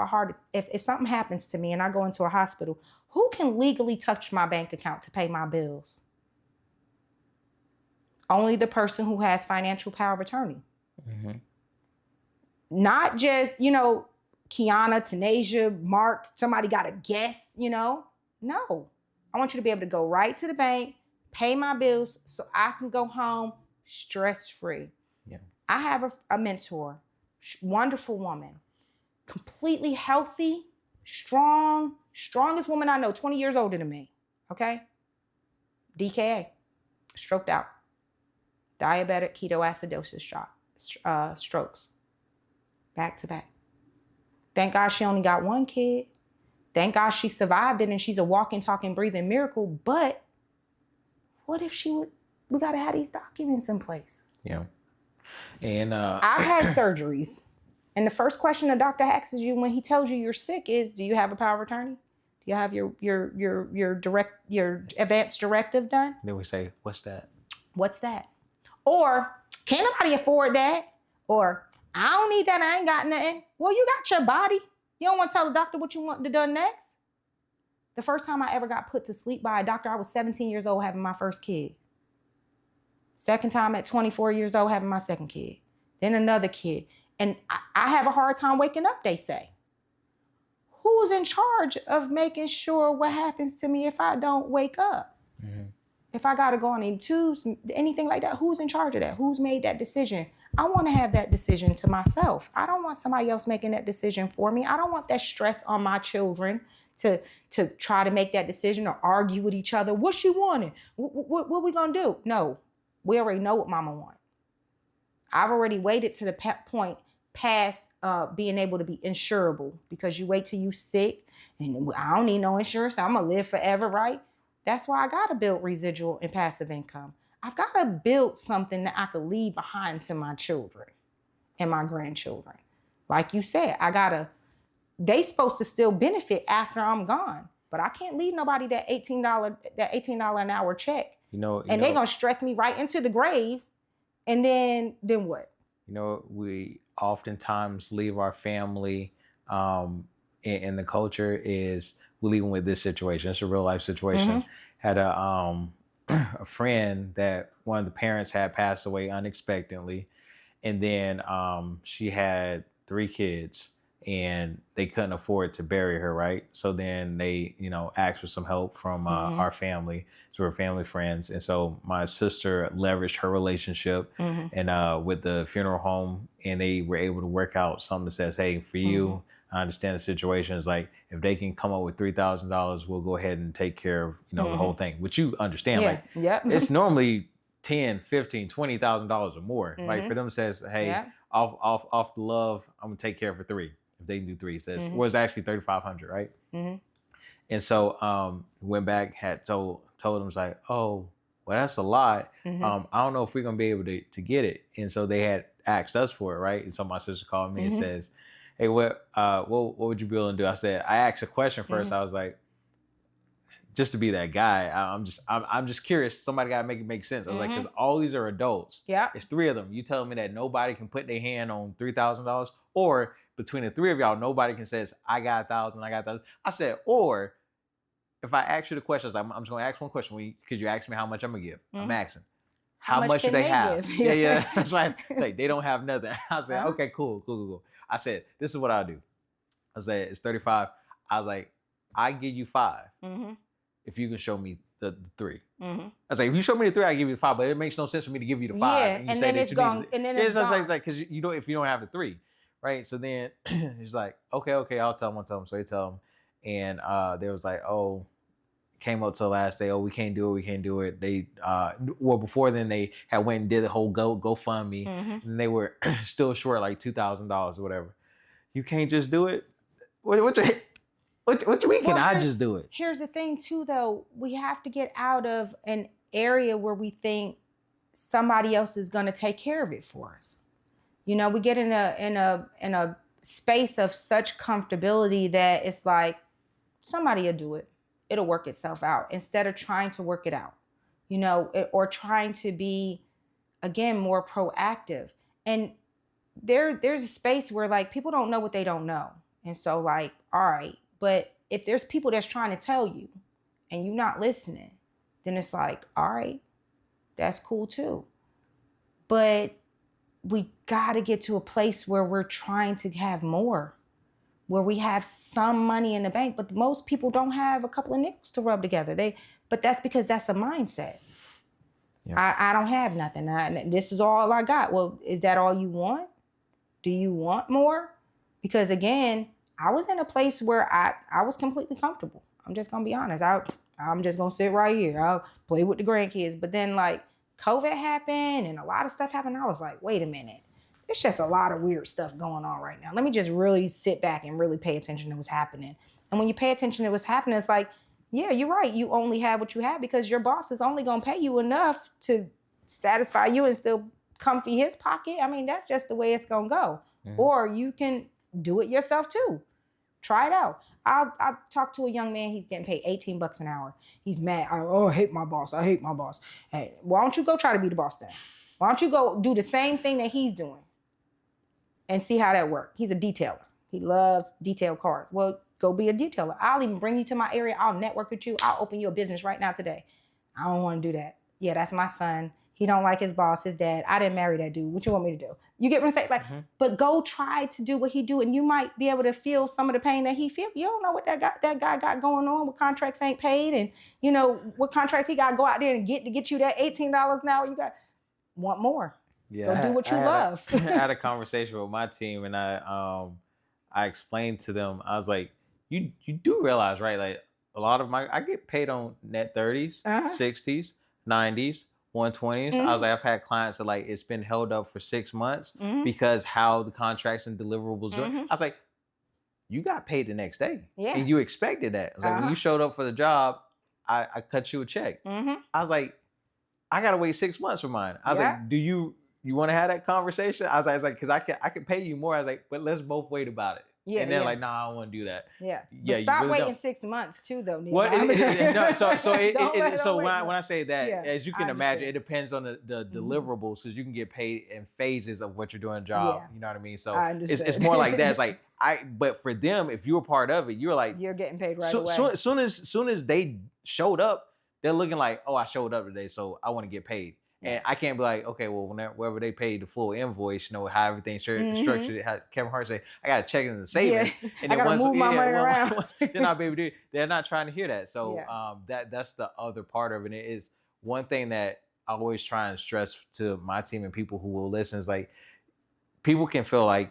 if something happens to me and I go into a hospital, who can legally touch my bank account to pay my bills? Only the person who has financial power of attorney. Mm-hmm. Not just, Kiana, Tanasia, Mark, somebody got to guess, No. I want you to be able to go right to the bank, pay my bills so I can go home stress-free. Yeah. I have a mentor, wonderful woman, completely healthy, strongest woman I know, 20 years older than me, okay? DKA, stroked out, diabetic ketoacidosis strokes, back to back. Thank God she only got one kid. Thank God she survived it and she's a walking, talking, breathing miracle. But what if we got to have these documents in place. Yeah. And I've had surgeries. And the first question the doctor asks you when he tells you you're sick is, do you have a power of attorney? Do you have your advance directive done? Then we say, what's that? What's that? Or, can't nobody afford that? Or, I don't need that. I ain't got nothing. Well, you got your body. You don't want to tell the doctor what you want to do next? The first time I ever got put to sleep by a doctor, I was 17 years old having my first kid. Second time at 24 years old having my second kid. Then another kid. And I have a hard time waking up, they say. Who's in charge of making sure what happens to me if I don't wake up? Mm-hmm. If I got to go on any tubes, anything like that, who's in charge of that? Who's made that decision? I want to have that decision to myself. I don't want somebody else making that decision for me. I don't want that stress on my children to try to make that decision or argue with each other. What she wanted? What we going to do? No, we already know what mama wants. I've already waited to the point past being able to be insurable, because you wait till you sick and I don't need no insurance. I'm going to live forever, right? That's why I got to build residual and passive income. I've got to build something that I could leave behind to my children and my grandchildren. Like you said, they supposed to still benefit after I'm gone, but I can't leave nobody that $18 an hour check. They're going to stress me right into the grave. And then what? We oftentimes leave our family in the culture is we leave them with this situation. It's a real life situation. Mm-hmm. Had a friend that one of the parents had passed away unexpectedly. And then she had 3 kids and they couldn't afford to bury her, right? So then they, asked for some help from mm-hmm. our family. So we're family friends. And so my sister leveraged her relationship mm-hmm. and with the funeral home, and they were able to work out something that says, hey, for you, mm-hmm. I understand the situation is like, if they can come up with $3,000, we'll go ahead and take care of, mm-hmm. the whole thing, which you understand. Yeah. Like, yep. It's normally 10, 15, $20,000 or more. Like for them says, hey, off the love, I'm gonna take care of for 3. If they can do 3, it says, or it's actually 3,500, right? And so went back, had told them, was like, oh, well, that's a lot. I don't know if we're gonna be able to get it. And so they had asked us for it, right? And so my sister called me and says, hey, what would you be willing to do? I said, I asked a question first. I was like, just to be that guy, I'm just curious. Somebody gotta make it make sense. I was like, because all these are adults. Yeah. It's 3 of them. You telling me that nobody can put their hand on $3,000, or between the 3 of y'all, nobody can says, I got 1,000, I got 1,000. I said, or if I ask you the question, I'm just gonna ask one question because you asked me how much I'm gonna give. I'm asking, how much do they have? Yeah. That's right. Like, they don't have nothing. I said, okay, cool. I said, this is what I'll do. I said, it's 35. I was like, I give you 5 if you can show me the 3. I was like, if you show me the 3, I give you the 5. But it makes no sense for me to give you the 5. Yeah, and then it's gone. And then it's gone. It's like, because you don't, if you don't have the 3, right? So then he's like, okay, I'll tell him. So they tell him, and they was like, oh, came up to the last day. Oh, we can't do it. They before then they had went and did the whole GoFundMe, and they were still short like $2,000 or whatever. You can't just do it. What you mean? Can I just do it? Here's the thing too, though. We have to get out of an area where we think somebody else is going to take care of it for us. You know, we get in a space of such comfortability that it's like somebody will do it. It'll work itself out, instead of trying to work it out, you know, or trying to be, again, more proactive. And there's a space where like people don't know what they don't know. And so like, all right, but if there's people that's trying to tell you and you're not listening, then it's like, all right, that's cool too. But we got to get to a place where we're trying to have more, where we have some money in the bank, but most people don't have a couple of nickels to rub together. But that's because that's a mindset. Yeah. I don't have nothing. This is all I got. Well, is that all you want? Do you want more? Because again, I was in a place where I was completely comfortable. I'm just gonna be honest. I'm just gonna sit right here. I'll play with the grandkids. But then like COVID happened and a lot of stuff happened. I was like, wait a minute. It's just a lot of weird stuff going on right now. Let me just really sit back and really pay attention to what's happening. And when you pay attention to what's happening, it's like, yeah, you're right. You only have what you have because your boss is only going to pay you enough to satisfy you and still comfy his pocket. I mean, that's just the way it's going to go. Or you can do it yourself too. Try it out. I talked to a young man. He's getting paid $18 an hour. He's mad. I hate my boss. Hey, why don't you go try to be the boss then? Why don't you go do the same thing that he's doing? And see how that works. He's a detailer. He loves detailed cars. Well, go be a detailer. I'll even bring you to my area. I'll network with you. I'll open you a business right now today. I don't want to do that. Yeah, that's my son. He don't like his boss, his dad. I didn't marry that dude. What you want me to do? You get what I'm saying? Like, but go try to do what he do, and you might be able to feel some of the pain that he feel. You don't know what that guy got going on. What contracts ain't paid, and you know what contracts he got to go out there and get to get you that $18 an hour. You got want more. Yeah, go do what you love. I had a conversation with my team, and I explained to them. I was like, you do realize, right? Like a lot of I get paid on net 30s, 60s, 90s, 120s. I was like, I've had clients that like it's been held up for 6 months because how the contracts and deliverables are. I was like, you got paid the next day, and you expected that. I was like, when you showed up for the job, I cut you a check. I was like, I gotta wait 6 months for mine. I was like, do you want to have that conversation? I was like, because I can pay you more. I was like, but let's both wait about it. Yeah, and then like, nah, I don't want to do that. Yeah, but stop really waiting 6 months too, though. What? So when I say that, as you can imagine, it depends on the deliverables, because you can get paid in phases of what you're doing job. You know what I mean? So it's more like that. It's like but for them, if you were part of it, you're like you're getting paid right away. Soon as they showed up, they're looking like, oh, I showed up today, so I want to get paid. And I can't be like, okay, well, whenever they paid the full invoice, you know, how everything's structured, how Kevin Hart say, I got to check it in the savings. And I got to move my money around. They're not able to do it. They're not trying to hear that. So that's the other part of it. It is one thing that I always try and stress to my team and people who will listen is like, people can feel like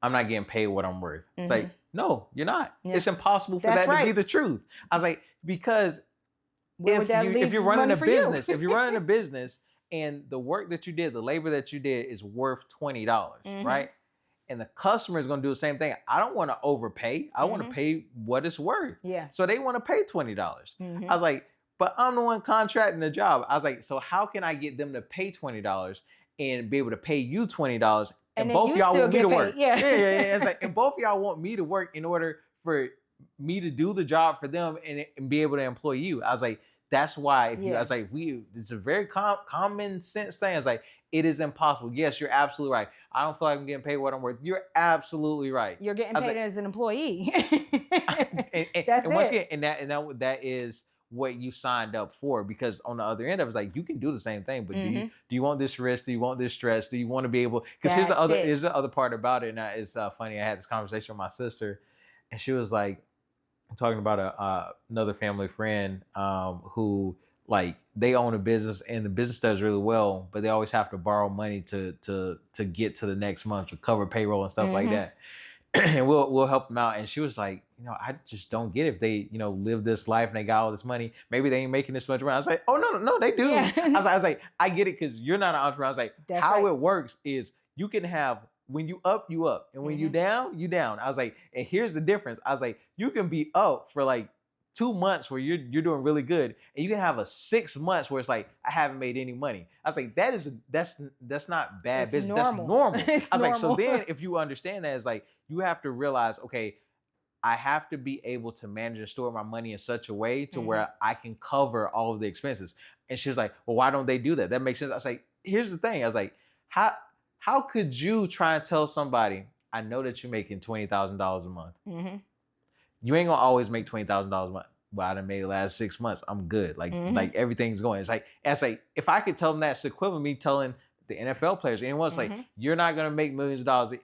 I'm not getting paid what I'm worth. It's like, no, you're not. It's impossible for that to be the truth. I was like, because Where would that leave if you're running money a for business, you? if you're running a business and the work that you did, the labor that you did is worth $20, right? And the customer is going to do the same thing. I don't want to overpay. I want to pay what it's worth. Yeah. So they want to pay $20. I was like, but I'm the one contracting the job. I was like, so how can I get them to pay $20 and be able to pay you $20? And both of y'all want me to work. Yeah. It's like, and both of y'all want me to work in order for me to do the job for them and be able to employ you. I was like, that's why. I was like, it's a very common sense thing. I was like, it is impossible. Yes, you're absolutely right. I don't feel like I'm getting paid what I'm worth. You're absolutely right. You're getting paid as an employee. and once again, that is what you signed up for, because on the other end of it, it's like, you can do the same thing, but do you want this risk? Do you want this stress? Do you want to be able? Because here's the other part about it, and it's funny. I had this conversation with my sister, and she was like, talking about another family friend who, like, they own a business and the business does really well, but they always have to borrow money to get to the next month to cover payroll and stuff like that. And we'll help them out. And she was like, I just don't get it. If they, live this life and they got all this money, maybe they ain't making this much money. I was like, oh, no, they do. Yeah. I was like, I get it, because you're not an entrepreneur. I was like, that's how right. It works is you can have, when you up, you up. And when you down, you down. I was like, and here's the difference. I was like, you can be up for like 2 months where you're doing really good, and you can have a 6 months where it's like, I haven't made any money. I was like, that's not bad it's business. Normal. That's normal. I was like, so then if you understand that, it's like, you have to realize, okay, I have to be able to manage and store my money in such a way to where I can cover all of the expenses. And she was like, well, why don't they do that? That makes sense. I was like, here's the thing. I was like, how could you try and tell somebody, I know that you're making $20,000 a month. You ain't gonna always make $20,000 a month. Well, I done made the last 6 months. I'm good. Like everything's going. It's like if I could tell them that, it's equivalent to me telling the NFL players, anyone's like, you're not gonna make millions of dollars.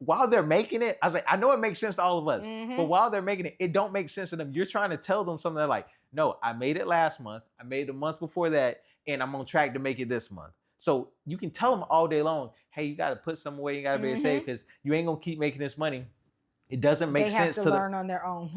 While they're making it, I was like, I know it makes sense to all of us, but while they're making it, it don't make sense to them. You're trying to tell them something. They're like, no, I made it last month. I made the month before that, and I'm on track to make it this month. So you can tell them all day long, hey, you got to put some away. You got to be safe, because you ain't gonna keep making this money. It doesn't make sense to learn on their own.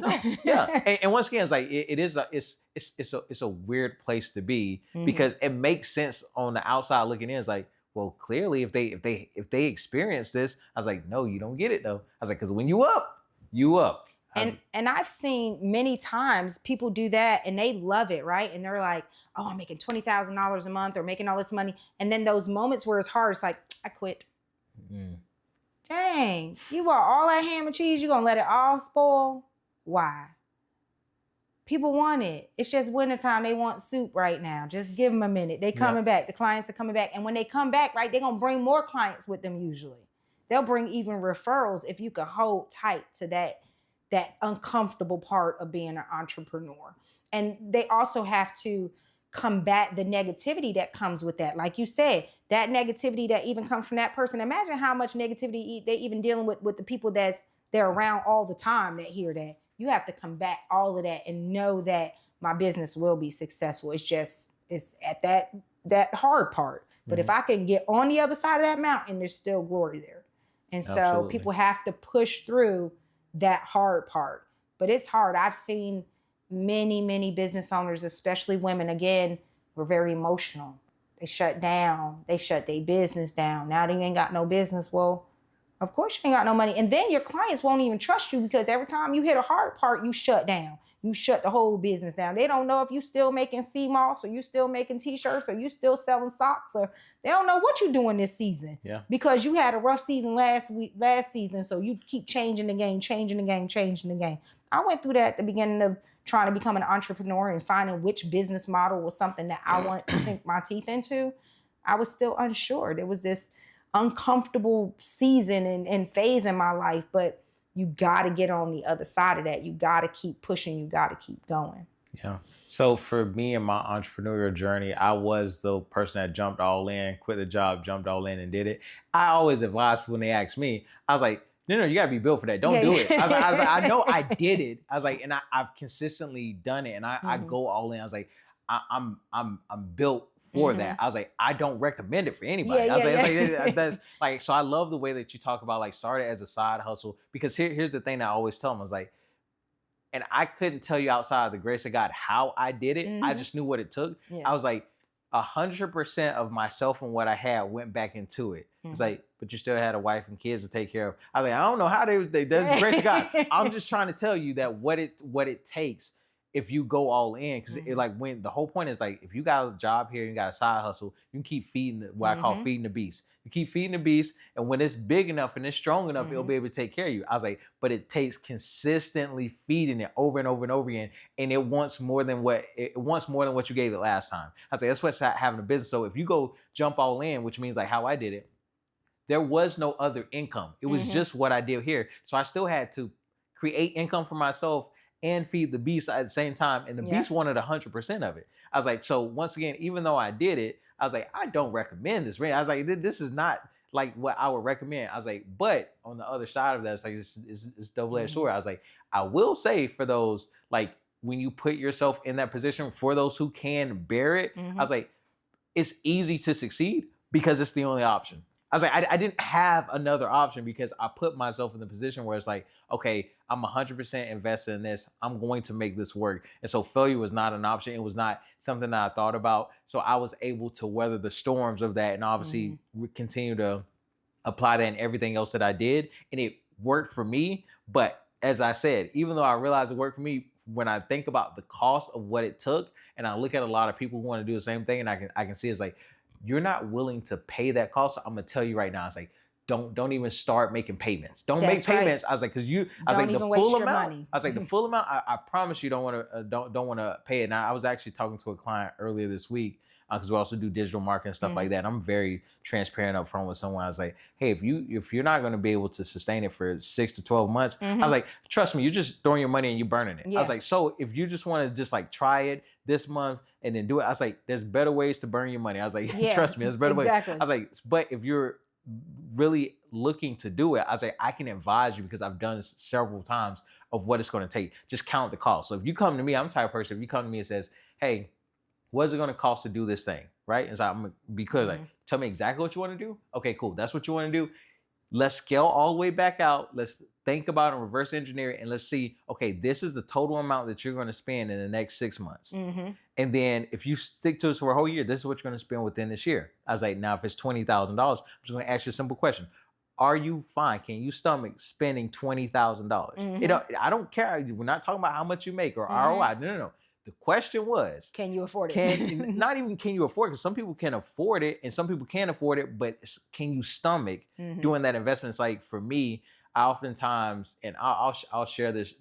Yeah, and once again, it's like it's a weird place to be, because it makes sense on the outside looking in. It's like, well, clearly, if they experience this, I was like, no, you don't get it though. I was like, because when you up, you up. And I've seen many times people do that and they love it, right? And they're like, oh, I'm making $20,000 a month or making all this money. And then those moments where it's hard, it's like, I quit. Dang, you want all that ham and cheese, you gonna let it all spoil? Why? People want it. It's just wintertime. They want soup right now. Just give them a minute. They coming back. The clients are coming back. And when they come back, right, they're going to bring more clients with them usually. They'll bring even referrals if you can hold tight to that uncomfortable part of being an entrepreneur. And they also have to combat the negativity that comes with that. Like you said, that negativity that even comes from that person. Imagine how much negativity they even dealing with the people they're around all the time that hear that. You have to combat all of that and know that my business will be successful. It's at that hard part. But if I can get on the other side of that mountain, there's still glory there. And so people have to push through that hard part. But it's hard. I've seen many, many business owners, especially women, again, were very emotional. They shut down. They shut their business down. Now they ain't got no business. Well, of course you ain't got no money. And then your clients won't even trust you, because every time you hit a hard part, you shut down. You shut the whole business down. They don't know if you still making sea moss, or you still making t-shirts, or you still selling socks, or they don't know what you're doing this season. Yeah. Because you had a rough season last season. So you keep changing the game. I went through that at the beginning of trying to become an entrepreneur and finding which business model was something that I wanted to sink my teeth into. I was still unsure. There was this uncomfortable season and phase in my life, but you got to get on the other side of that. You got to keep pushing. You got to keep going. Yeah. So for me in my entrepreneurial journey, I was the person that jumped all in, quit the job, jumped all in and did it. I always advise people when they ask me, I was like, no, you got to be built for that. Don't do it. I was like, I know I did it. I was like, and I've consistently done it, and I go all in. I was like, I'm built for that. I was like, I don't recommend it for anybody. That's like, so I love the way that you talk about like start it as a side hustle, because here's the thing that I always tell them. I was like, And I couldn't tell you outside of the grace of God how I did it. I just knew what it took. Yeah. I was like, 100% of myself and what I had went back into it. It's like, but you still had a wife and kids to take care of. I was like, I don't know how there's the grace of God. I'm just trying to tell you that what it takes if you go all in, because it like when the whole point is like, if you got a job here, you got a side hustle, you can keep feeding what I call feeding the beast. You keep feeding the beast, and when it's big enough and it's strong enough, it'll be able to take care of you. I was like, but it takes consistently feeding it over and over and over again, and it wants more than what you gave it last time. I was like, that's what's having a business. So if you go jump all in, which means like how I did it, there was no other income. It was just what I did here. So I still had to create income for myself and feed the beast at the same time. And the beast wanted 100% of it. I was like, so once again, even though I did it, I was like, I don't recommend this. I was like, this is not like what I would recommend. I was like, but on the other side of that, it's like, it's double-edged sword. I was like, I will say for those, like when you put yourself in that position, for those who can bear it, I was like, it's easy to succeed because it's the only option. I was like, I didn't have another option because I put myself in the position where it's like, okay, I'm 100% invested in this. I'm going to make this work. And so failure was not an option. It was not something that I thought about. So I was able to weather the storms of that and obviously continue to apply that in everything else that I did. And it worked for me. But as I said, even though I realized it worked for me, when I think about the cost of what it took, and I look at a lot of people who want to do the same thing, and I can see it's like, you're not willing to pay that cost. So I'm gonna tell you right now, it's like, don't even start making payments. Don't make payments. I was like, the full amount. I was like, the full amount. I promise you don't want to pay it. Now I was actually talking to a client earlier this week because we also do digital marketing and stuff like that. I'm very transparent up front with someone. I was like, hey, if you're not going to be able to sustain it for 6 to 12 months, I was like, trust me, you're just throwing your money and you're burning it. I was like, so if you just want to just like try it this month and then do it, I was like, there's better ways to burn your money. I was like, trust me, there's better ways. I was like, but if you're really looking to do it, I was like, I can advise you because I've done this several times of what it's going to take. Just count the cost. So if you come to me, I'm the type of person, if you come to me and says, hey, what is it going to cost to do this thing? Right? And so I'm going to be clear, like, tell me exactly what you want to do. Okay, cool. That's what you want to do. Let's scale all the way back out. Let's think about and reverse engineer it. And let's see, okay, this is the total amount that you're going to spend in the next 6 months. And then if you stick to us for a whole year, this is what you're going to spend within this year. I was like, now if it's $20,000, I'm just going to ask you a simple question. Are you fine? Can you stomach spending $20,000? I don't care. We're not talking about how much you make or ROI. No. The question was, can you afford it? Not even can you afford it, because some people can afford it and some people can't afford it, but can you stomach doing that investment? It's like, for me, I oftentimes, and I'll share this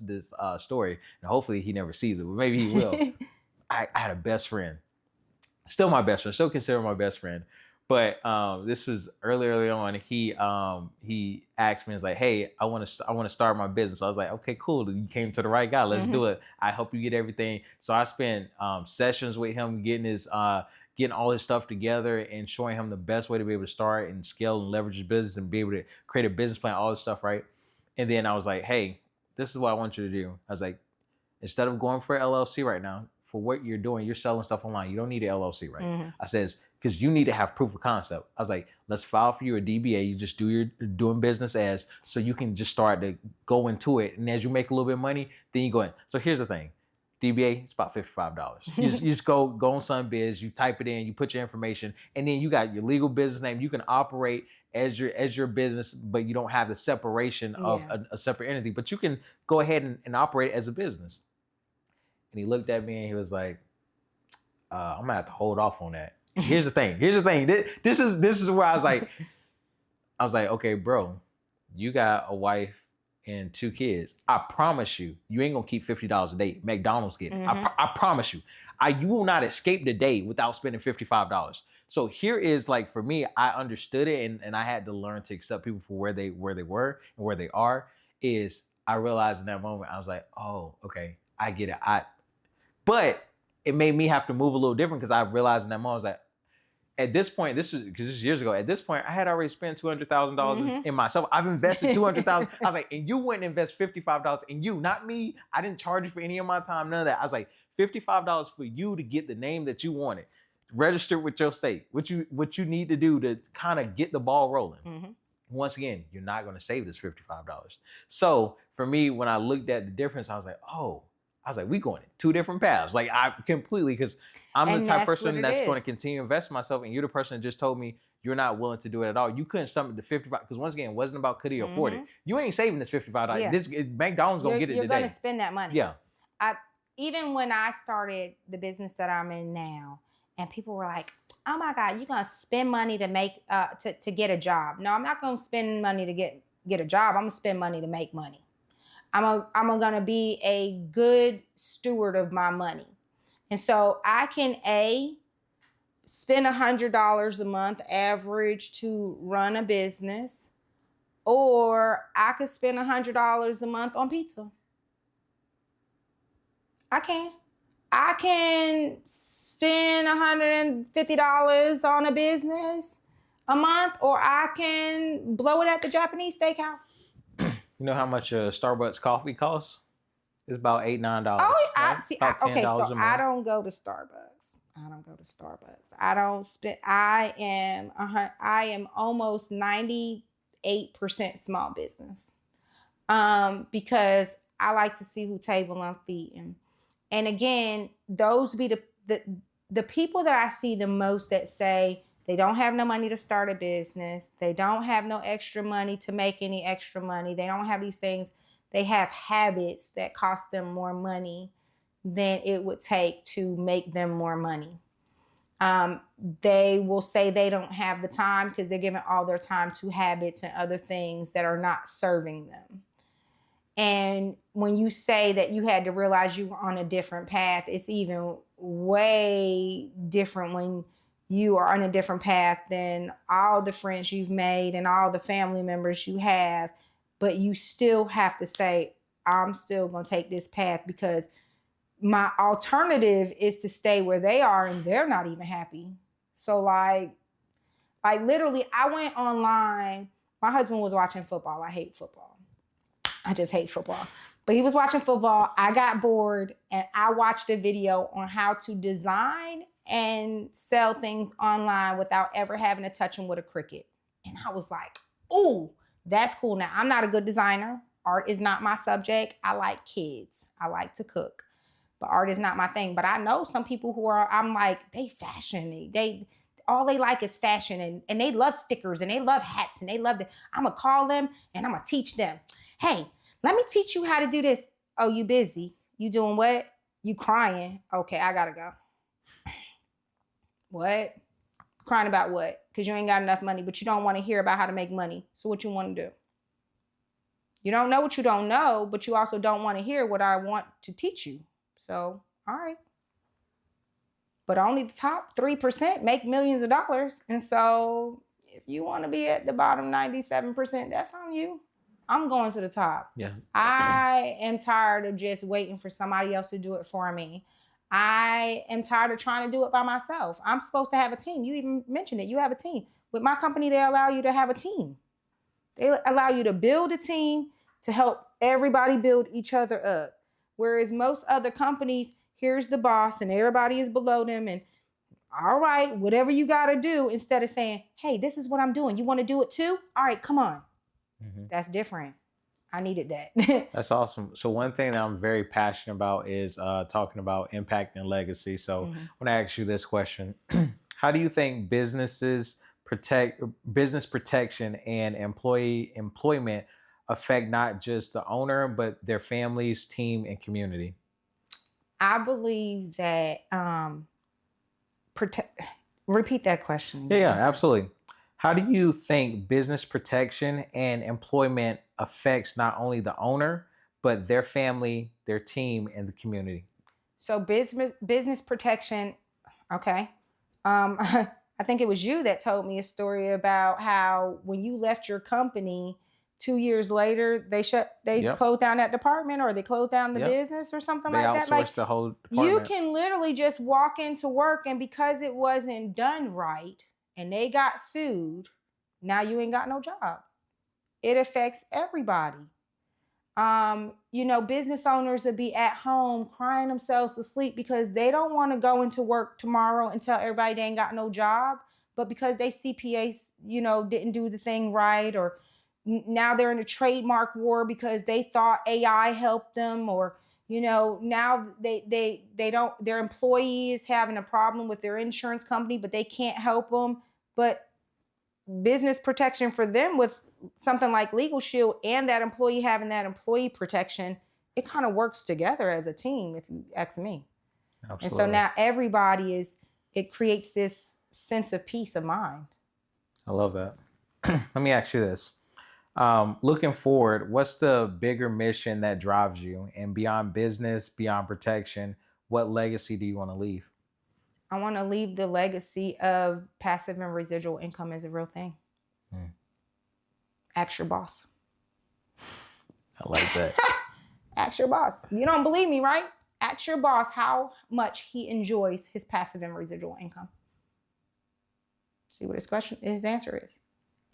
story, and hopefully he never sees it, but maybe he will. I had a best friend, still my best friend, still consider my best friend. But this was early on. He asked me, he's like, hey, I want to start my business. I was like, okay, cool. You came to the right guy. Let's do it. I help you get everything. So I spent sessions with him, getting all his stuff together and showing him the best way to be able to start and scale and leverage his business and be able to create a business plan, all this stuff, right? And then I was like, hey, this is what I want you to do. I was like, instead of going for an LLC right now, for what you're doing, you're selling stuff online. You don't need an LLC, right? I says, because you need to have proof of concept. I was like, let's file for you a DBA. You just doing business as, so you can just start to go into it. And as you make a little bit of money, then you go in. So here's the thing. DBA, it's about $55. You just go on Sunbiz, you type it in, you put your information, and then you got your legal business name. You can operate as your business, but you don't have the separation of a separate entity. But you can go ahead and operate as a business. And he looked at me and he was like, I'm gonna have to hold off on that. Here's the thing. This is where I was like, okay, bro, you got a wife and 2 kids. I promise you ain't gonna keep $50 a day. McDonald's getting. I promise you. You will not escape the day without spending $55. So here is, like, for me, I understood it and I had to learn to accept people for where they were and where they are. Is I realized in that moment, I was like, oh, okay, I get it. But it made me have to move a little different because I realized in that moment, I was like, at this point, this was years ago. At this point, I had already spent $200,000 in myself. I've invested $200,000. I was like, and you wouldn't invest $55 in you, not me. I didn't charge you for any of my time, none of that. I was like, $55 for you to get the name that you wanted, registered with your state, what you need to do to kind of get the ball rolling. once again, you're not going to save this $55. So for me, when I looked at the difference, I was like, we going in two different paths. Like I completely, because I'm the type of person that's going to continue to invest in myself. And you're the person that just told me you're not willing to do it at all. You couldn't stomach the 55, because once again, it wasn't about could he afford it. You ain't saving this $55. Yeah. McDonald's going to get it today. You're going to spend that money. Yeah. Even when I started the business that I'm in now, and people were like, oh my God, you're going to spend money to make, to get a job. No, I'm not going to spend money to get a job. I'm going to spend money to make money. I'm going to be a good steward of my money. And so I can spend $100 a month average to run a business, or I could spend $100 a month on pizza. I can spend $150 on a business a month, or I can blow it at the Japanese steakhouse. You know how much Starbucks coffee costs? It's about $8-9. Oh, right? Okay, so I don't go to Starbucks. I am almost 98% small business, because I like to see who table I'm feeding. And again, those be the people that I see the most that say they don't have no money to start a business. They don't have no extra money to make any extra money. They don't have these things. They have habits that cost them more money than it would take to make them more money. They will say they don't have the time because they're giving all their time to habits and other things that are not serving them. And when you say that you had to realize you were on a different path, it's even way different when you are on a different path than all the friends you've made and all the family members you have. But you still have to say, I'm still going to take this path, because my alternative is to stay where they are and they're not even happy. So like literally, I went online. My husband was watching football. I hate football. I just hate football. But he was watching football. I got bored and I watched a video on how to design and sell things online without ever having to touch them with a Cricut. And I was like, ooh, that's cool. Now, I'm not a good designer. Art is not my subject. I like kids. I like to cook. But art is not my thing. But I know some people who are, I'm like, they fashion. All they like is fashion, and they love stickers and they love hats and they love it. I'm going to call them and I'm going to teach them. Hey, let me teach you how to do this. Oh, you busy? You doing what? You crying? Okay, I got to go. What? Crying about what? Because you ain't got enough money, but you don't want to hear about how to make money. So what you want to do? You don't know what you don't know, but you also don't want to hear what I want to teach you. So, all right. But only the top 3% make millions of dollars. And so if you want to be at the bottom 97%, that's on you. I'm going to the top. Yeah. I am tired of just waiting for somebody else to do it for me. I am tired of trying to do it by myself. I'm supposed to have a team. You even mentioned it. You have a team. With my company, they allow you to have a team. They allow you to build a team to help everybody build each other up. Whereas most other companies, here's the boss and everybody is below them. And all right, whatever you got to do, instead of saying, hey, this is what I'm doing. You want to do it too? All right, come on. Mm-hmm. That's different. I needed that. That's awesome. So one thing that I'm very passionate about is talking about impact and legacy. So when I ask you this question, how do you think business protection and employment affect not just the owner, but their families, team, and community? I believe that, repeat that question. Yeah, absolutely. How do you think business protection and employment affects not only the owner, but their family, their team, and the community? So business protection, okay. I think it was you that told me a story about how when you left your company, 2 years later, they closed down that department, or they closed down the business or something like that. They outsourced the whole department. You can literally just walk into work, and because it wasn't done right and they got sued, now you ain't got no job. It affects everybody. Business owners will be at home crying themselves to sleep because they don't want to go into work tomorrow and tell everybody they ain't got no job. but because they CPAs, didn't do the thing right, or now they're in a trademark war because they thought AI helped them, or now they don't, their employee is having a problem with their insurance company, but they can't help them. But business protection for them with something like Legal Shield and that employee having that employee protection, it kind of works together as a team, if you ask me. Absolutely. And so now everybody it creates this sense of peace of mind. I love that. Let me ask you this. Looking forward, what's the bigger mission that drives you? And beyond business, beyond protection, what legacy do you want to leave? I want to leave the legacy of passive and residual income as a real thing. Ask your boss. I like that. Ask your boss. You don't believe me, right? Ask your boss how much he enjoys his passive and residual income. See what his answer is.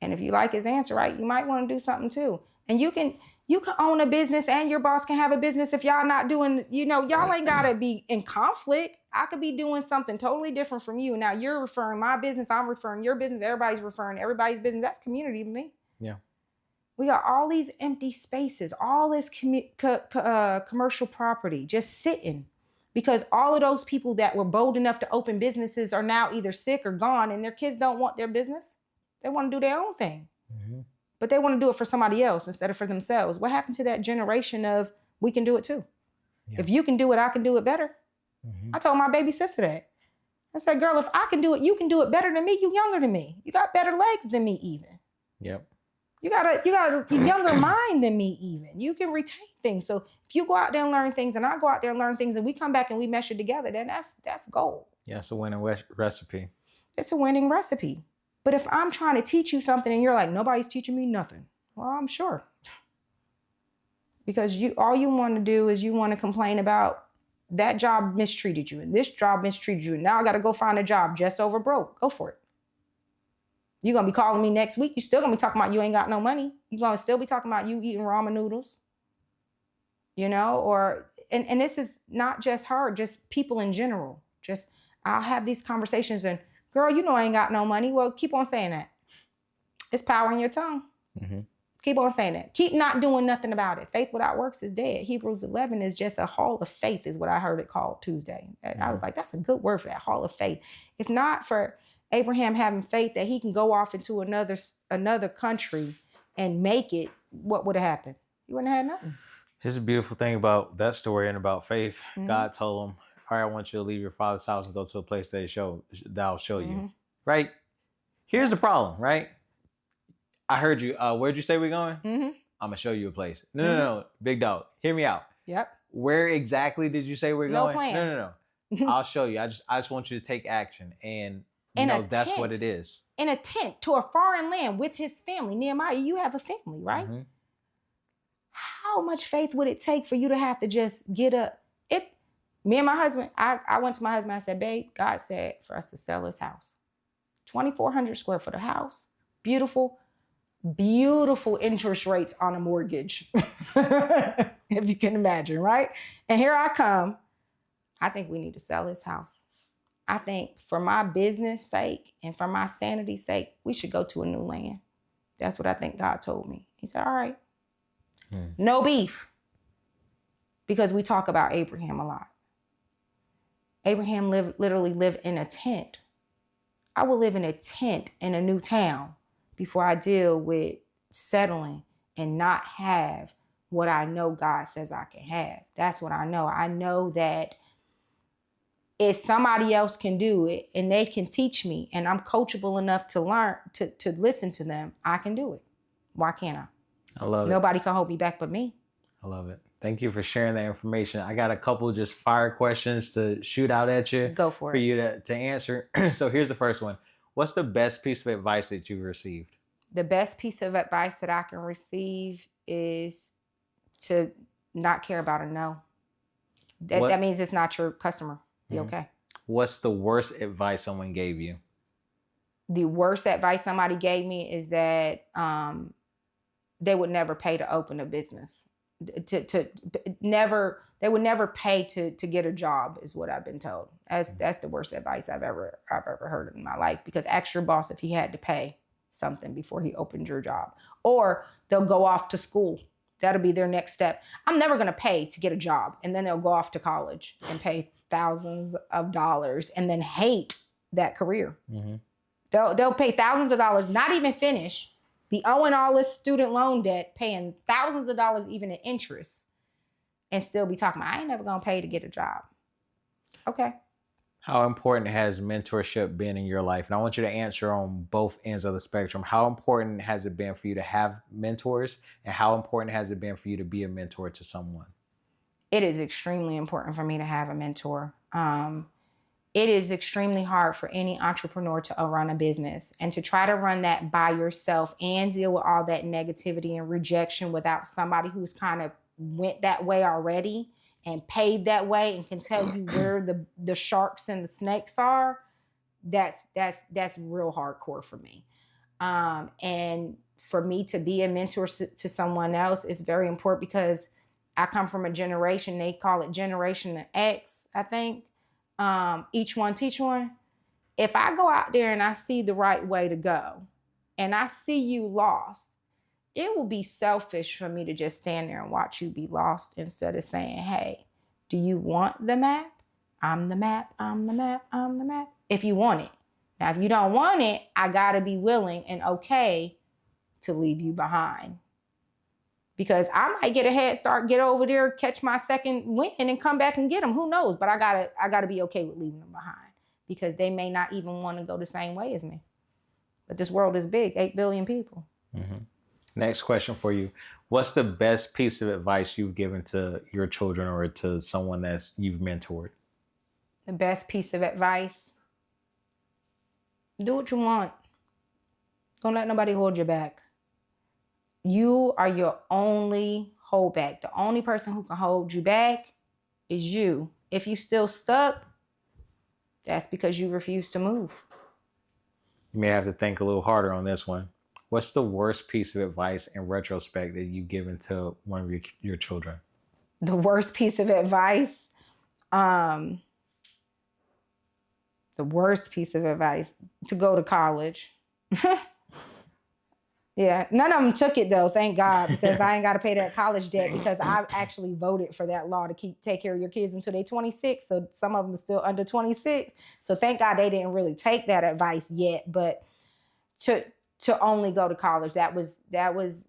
And if you like his answer, right, you might want to do something too. And you can own a business and your boss can have a business if y'all not doing, y'all ain't got to be in conflict. I could be doing something totally different from you. Now you're referring my business, I'm referring your business, everybody's referring everybody's business. That's community to me. Yeah. We got all these empty spaces, all this commercial property just sitting because all of those people that were bold enough to open businesses are now either sick or gone, and their kids don't want their business. They want to do their own thing, but they want to do it for somebody else instead of for themselves. What happened to that generation of we can do it too? Yeah. If you can do it, I can do it better. I told my baby sister that. I said, girl, if I can do it, you can do it better than me. You younger than me. You got better legs than me even. Yep. You got a younger mind than me even. You can retain things. So if you go out there and learn things and I go out there and learn things and we come back and we mesh it together, then that's gold. Yeah, it's a winning recipe. It's a winning recipe. But if I'm trying to teach you something and you're like, nobody's teaching me nothing. Well, I'm sure. Because all you want to do is you want to complain about that job mistreated you and this job mistreated you. And now I got to go find a job just over broke. Go for it. You're going to be calling me next week. You're still going to be talking about you ain't got no money. You're going to still be talking about you eating ramen noodles. And this is not just her, just people in general. Just, I'll have these conversations and, girl, I ain't got no money. Well, keep on saying that. It's power in your tongue. Keep on saying that. Keep not doing nothing about it. Faith without works is dead. Hebrews 11 is just a hall of faith is what I heard it called Tuesday. I was like, that's a good word for that, hall of faith. If not for Abraham having faith that he can go off into another country and make it, what would have happened? He wouldn't have had nothing. Here's a beautiful thing about that story and about faith. God told him, all right, I want you to leave your father's house and go to a place that I'll show you. Right? Here's the problem, right? I heard you. Where'd you say we're going? I'm going to show you a place. No. Big dog. Hear me out. Yep. Where exactly did you say we're going? No plan. No. I'll show you. I just want you to take action. And that's what it is. In a tent to a foreign land with his family. Nehemiah, you have a family, right? How much faith would it take for you to have to just get up? Me and my husband, I went to my husband, I said, babe, God said for us to sell his house. 2,400 square foot of house. Beautiful interest rates on a mortgage. If you can imagine, right? And here I come. I think we need to sell this house. I think for my business sake and for my sanity's sake, we should go to a new land. That's what I think God told me. He said, all right. No beef. Because we talk about Abraham a lot. Abraham literally lived in a tent. I will live in a tent in a new town before I deal with settling and not have what I know God says I can have. That's what I know. I know that if somebody else can do it and they can teach me and I'm coachable enough to learn, to listen to them, I can do it. Why can't I? I love it. Nobody can hold me back but me. I love it. Thank you for sharing that information. I got a couple just fire questions to shoot out at you. Go for it. For you to answer. So here's the first one. What's the best piece of advice that you've received? The best piece of advice that I can receive is to not care about a no. That means it's not your customer. Be okay. What's the worst advice someone gave you? The worst advice somebody gave me is that they would never pay to open a business. To never They would never pay to get a job, is what I've been told. That's the worst advice I've ever heard in my life, because ask your boss if he had to pay something before he opened your job. Or they'll go off to school. That'll be their next step. I'm never going to pay to get a job. And then they'll go off to college and pay thousands of dollars and then hate that career. Mm-hmm. They'll pay thousands of dollars, not even finish, be owing all this student loan debt, paying thousands of dollars even in interest, and still be talking about, I ain't never going to pay to get a job. Okay. How important has mentorship been in your life? And I want you to answer on both ends of the spectrum. How important has it been for you to have mentors? And how important has it been for you to be a mentor to someone? It is extremely important for me to have a mentor. It is extremely hard for any entrepreneur to run a business, and to try to run that by yourself and deal with all that negativity and rejection without somebody who's kind of went that way already and paved that way and can tell you where the sharks and the snakes are. That's real hardcore for me. And for me to be a mentor to someone else is very important, because I come from a generation, they call it Generation X, I think. Each one teach one. If I go out there and I see the right way to go and I see you lost, it will be selfish for me to just stand there and watch you be lost, instead of saying, hey, do you want the map? I'm the map, I'm the map, I'm the map. If you want it. Now, if you don't want it, I gotta be willing and okay to leave you behind. Because I might get a head start, get over there, catch my second win and come back and get them. Who knows? But I gotta be okay with leaving them behind, because they may not even want to go the same way as me. But this world is big, 8 billion people. Mm-hmm. Next question for you. What's the best piece of advice you've given to your children or to someone that you've mentored? The best piece of advice? Do what you want. Don't let nobody hold you back. You are your only holdback. The only person who can hold you back is you. If you still stuck, that's because you refuse to move. You may have to think a little harder on this one. What's the worst piece of advice in retrospect that you've given to one of your children? The worst piece of advice? The worst piece of advice, to go to college. Yeah, none of them took it though, thank God, because I ain't got to pay that college debt, because I actually voted for that law to take care of your kids until they're 26. So some of them are still under 26. So thank God they didn't really take that advice yet. But to only go to college, that was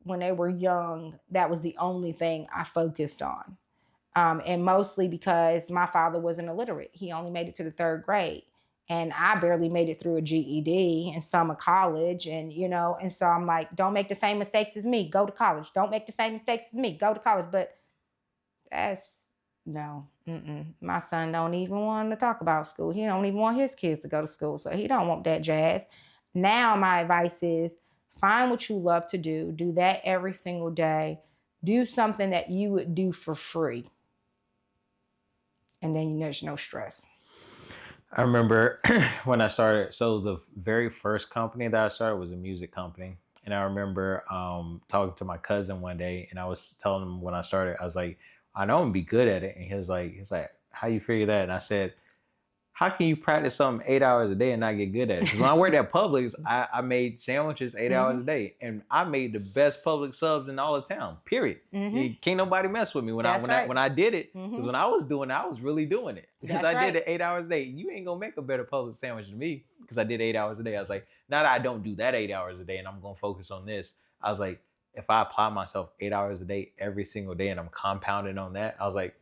when they were young. That was the only thing I focused on, and mostly because my father wasn't illiterate. He only made it to the 3rd grade. And I barely made it through a GED and some of college, and so I'm like, don't make the same mistakes as me, go to college. Don't make the same mistakes as me, go to college. But my son don't even want to talk about school. He don't even want his kids to go to school, so he don't want that jazz. Now my advice is, find what you love to do that every single day, do something that you would do for free, and then there's no stress. I remember when I started, so the very first company that I started was a music company. And I remember talking to my cousin one day, and I was telling him when I started, I was like, I know I'm gonna be good at it. And he was like, how you figure that? And I said, how can you practice something 8 hours a day and not get good at it? Because when I worked at Publix, I made sandwiches 8 hours a day, and I made the best Publix subs in all of town. Period. Can't nobody mess with me when I did it. Because when I was doing it, I was really doing it. Because I did it 8 hours a day. You ain't gonna make a better Publix sandwich than me, because I did 8 hours a day. I was like, not that I don't do that 8 hours a day and I'm gonna focus on this. I was like, if I apply myself 8 hours a day every single day and I'm compounding on that, I was like,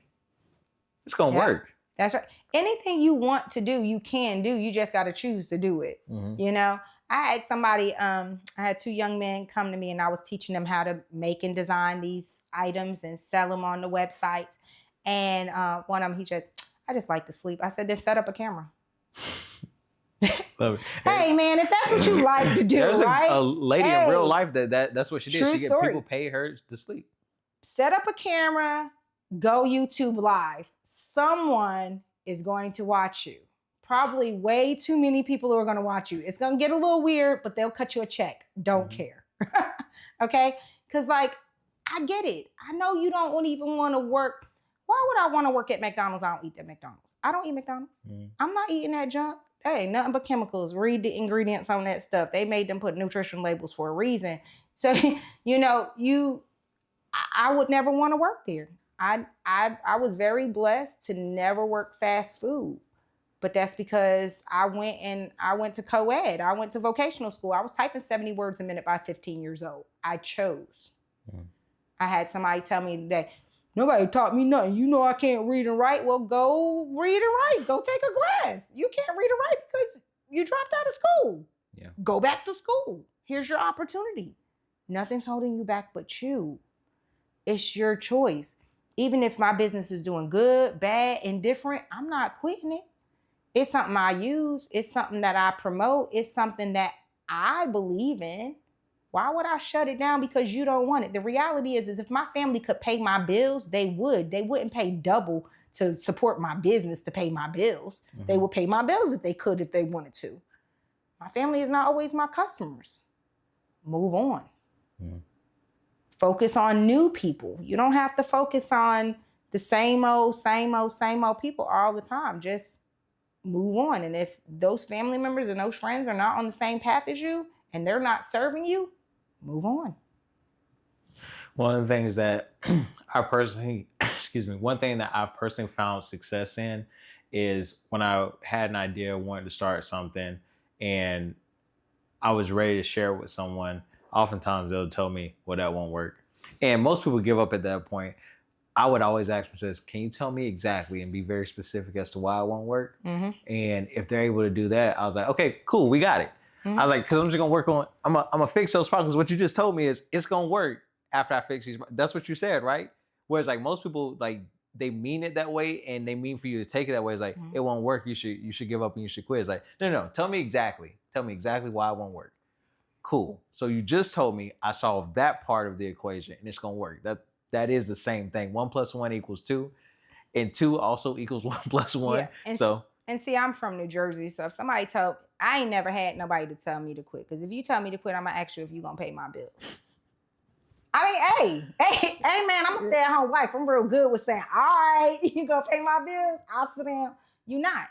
it's gonna work. That's right. Anything you want to do, you can do. You just got to choose to do it. I had somebody, I had 2 young men come to me, and I was teaching them how to make and design these items and sell them on the websites. And one of them, he said, I just like to sleep. I said, then set up a camera. Love it. Hey man, if that's what you like to do, there's right? a lady in real life that's what she did. True story. People pay her to sleep. Set up a camera, go YouTube live. Someone is going to watch you. Probably way too many people who are going to watch you. It's going to get a little weird, but they'll cut you a check. Don't care. Okay? Because I get it. I know you don't even want to work Why would I want to work at McDonald's? I don't eat at McDonald's. I don't eat McDonald's. I'm not eating that junk. Hey, nothing but chemicals. Read the ingredients on that stuff. They made them put nutrition labels for a reason. So, I would never want to work there. I was very blessed to never work fast food. But that's because I went to co-ed. I went to vocational school. I was typing 70 words a minute by 15 years old. I chose. I had somebody tell me today, nobody taught me nothing. You know I can't read and write. Well, go read and write. Go take a class. You can't read and write because you dropped out of school. Yeah. Go back to school. Here's your opportunity. Nothing's holding you back but you. It's your choice. Even if my business is doing good, bad, indifferent, I'm not quitting it. It's something I use. It's something that I promote. It's something that I believe in. Why would I shut it down because you don't want it? The reality is if my family could pay my bills, they would. They wouldn't pay double to support my business to pay my bills. They would pay my bills if they could, if they wanted to. My family is not always my customers. Move on. Focus on new people. You don't have to focus on the same old people all the time. Just move on. And if those family members and those friends are not on the same path as you and they're not serving you, move on. One of the things that one thing that I've personally found success in is when I had an idea, wanted to start something, and I was ready to share it with someone, oftentimes they'll tell me, well, that won't work. And most people give up at that point. I would always ask them, can you tell me exactly and be very specific as to why it won't work? And if they're able to do that, I was like, okay, cool, we got it. I was like, because I'm just going to work on, I'm going to fix those problems. What you just told me is it's going to work after I fix these. That's what you said, right? Whereas like most people, like they mean it that way and they mean for you to take it that way. It's like, it won't work. You should give up and you should quit. It's like, no, tell me exactly why it won't work. Cool. So you just told me I solved that part of the equation and it's going to work. That is the same thing. 1 + 1 = 2. And 2 also equals 1 + 1. Yeah, and see, I'm from New Jersey. So if I ain't never had nobody to tell me to quit. Because if you tell me to quit, I'm going to ask you if you're going to pay my bills. I mean, hey, man, I'm a stay-at-home wife. I'm real good with saying, all right, you going to pay my bills? I'll sit down. You're not.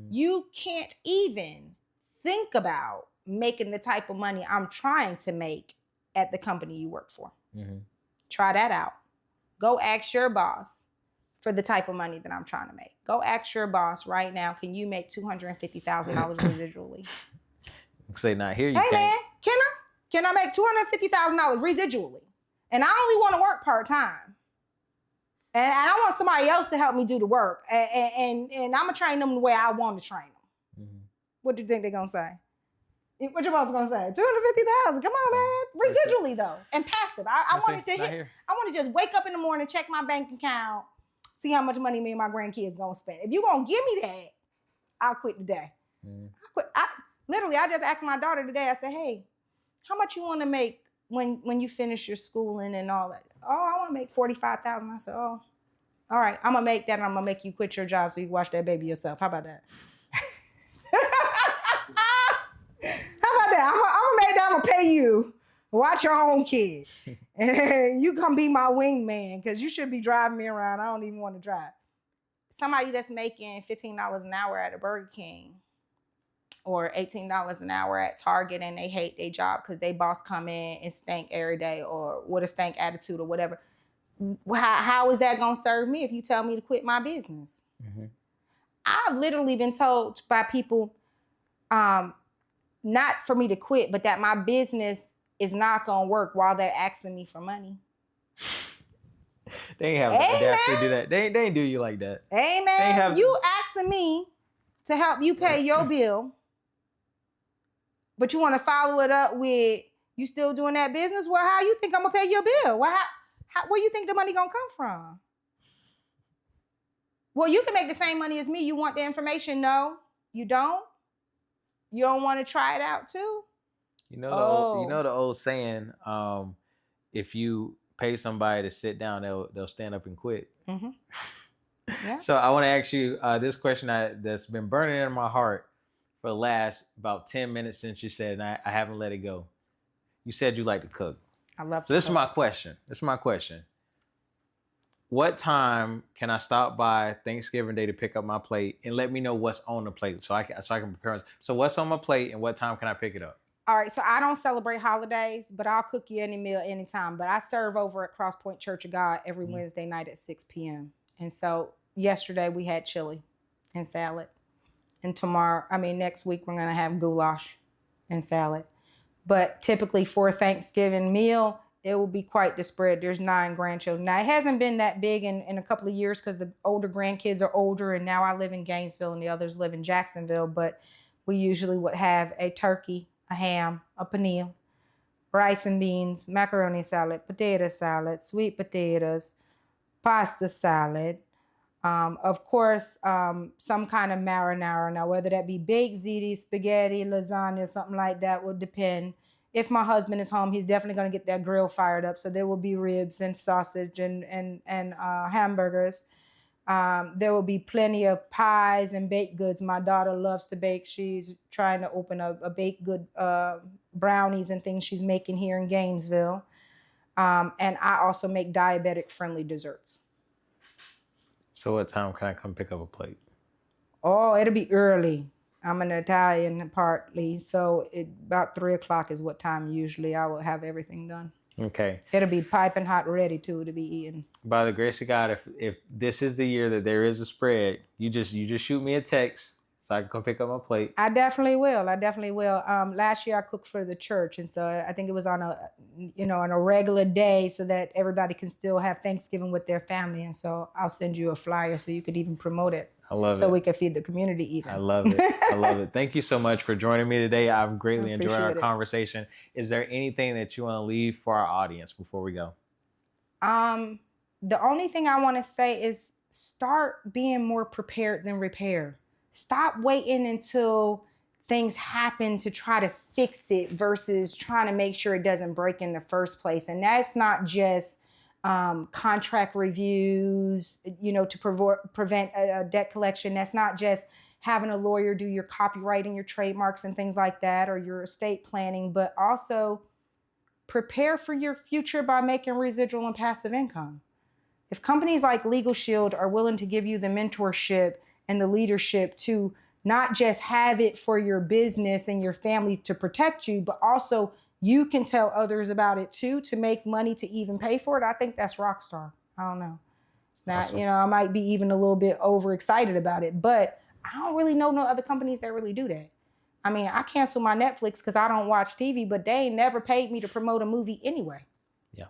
You can't even think about making the type of money I'm trying to make at the company you work for. Try that out. Go ask your boss for the type of money that I'm trying to make. Go ask your boss right now, can you make $250,000 residually? Say not here. Hey man, can I make $250,000 residually? And I only want to work part-time. And I want somebody else to help me do the work. And I'm going to train them the way I want to train them. What do you think they're going to say? What your boss going to say? $250,000. Come on, man. Residually though, and passive. I wanted to hit. I want to just wake up in the morning, check my bank account, see how much money me and my grandkids gonna spend. If you gonna give me that, I'll quit today. I just asked my daughter today. I said, hey, how much you want to make when you finish your schooling and all that? Oh, I want to make $45,000. I said, oh, all right. I'm gonna make that. And I'm gonna make you quit your job so you can watch that baby yourself. How about that? I'm gonna make that. I'm gonna pay you. Watch your own kid. And you gonna be my wingman because you should be driving me around. I don't even want to drive. Somebody that's making $15 an hour at a Burger King or $18 an hour at Target and they hate their job because they boss come in and stank every day or with a stank attitude or whatever. How is that gonna serve me if you tell me to quit my business? I've literally been told by people, not for me to quit, but that my business is not going to work while they're asking me for money. They ain't have the audacity to do that. They ain't do you like that. Hey, man, you asking me to help you pay your bill, but you want to follow it up with, you still doing that business? Well, how you think I'm going to pay your bill? Well, where you think the money going to come from? Well, you can make the same money as me. You want the information? No, you don't. You don't want to try it out too? You know the old saying, if you pay somebody to sit down, they'll stand up and quit. Yeah. So I want to ask you this question that's been burning in my heart for the last about 10 minutes since you said, and I haven't let it go. You said you like to cook. I love to cook. So this is my question. what time can I stop by Thanksgiving Day to pick up my plate, and let me know what's on the plate so I can prepare. So what's on my plate and what time can I pick it up? All right, so I don't celebrate holidays, but I'll cook you any meal anytime. But I serve over at Cross Point Church of God every Wednesday night at 6 p.m. And so yesterday we had chili and salad. And next week we're going to have goulash and salad. But typically for a Thanksgiving meal, it will be quite the spread. There's 9 grandchildren. Now, it hasn't been that big in a couple of years because the older grandkids are older, and now I live in Gainesville and the others live in Jacksonville. But we usually would have a turkey, a ham, a paneer, rice and beans, macaroni salad, potato salad, sweet potatoes, pasta salad. Of course, some kind of marinara. Now, whether that be baked ziti, spaghetti, lasagna, something like that would depend. If my husband is home, he's definitely going to get that grill fired up. So there will be ribs and sausage and hamburgers. There will be plenty of pies and baked goods. My daughter loves to bake. She's trying to open a baked good brownies and things she's making here in Gainesville. And I also make diabetic-friendly desserts. So what time can I come pick up a plate? Oh, it'll be early. I'm an Italian partly, so about 3 o'clock is what time usually I will have everything done. Okay. It'll be piping hot ready too to be eaten. By the grace of God, if this is the year that there is a spread, you just shoot me a text so I can come pick up my plate. I definitely will. Last year I cooked for the church, and so I think it was on a regular day so that everybody can still have Thanksgiving with their family. And so I'll send you a flyer so you could even promote it. I love it. So we can feed the community even. I love it. I love it. Thank you so much for joining me today. I've greatly enjoyed our conversation. Is there anything that you want to leave for our audience before we go? The only thing I want to say is start being more prepared than repair. Stop waiting until things happen to try to fix it versus trying to make sure it doesn't break in the first place. And that's not just contract reviews, to prevent a debt collection. That's not just having a lawyer do your copyright and your trademarks and things like that, or your estate planning, but also prepare for your future by making residual and passive income. If companies like Legal Shield are willing to give you the mentorship and the leadership to not just have it for your business and your family to protect you, but also you can tell others about it too, to make money to even pay for it. I think that's rock star. I don't know. Now, awesome. I might be even a little bit overexcited about it, but I don't really know no other companies that really do that. I mean, I cancel my Netflix because I don't watch TV, but they ain't never paid me to promote a movie anyway. Yeah.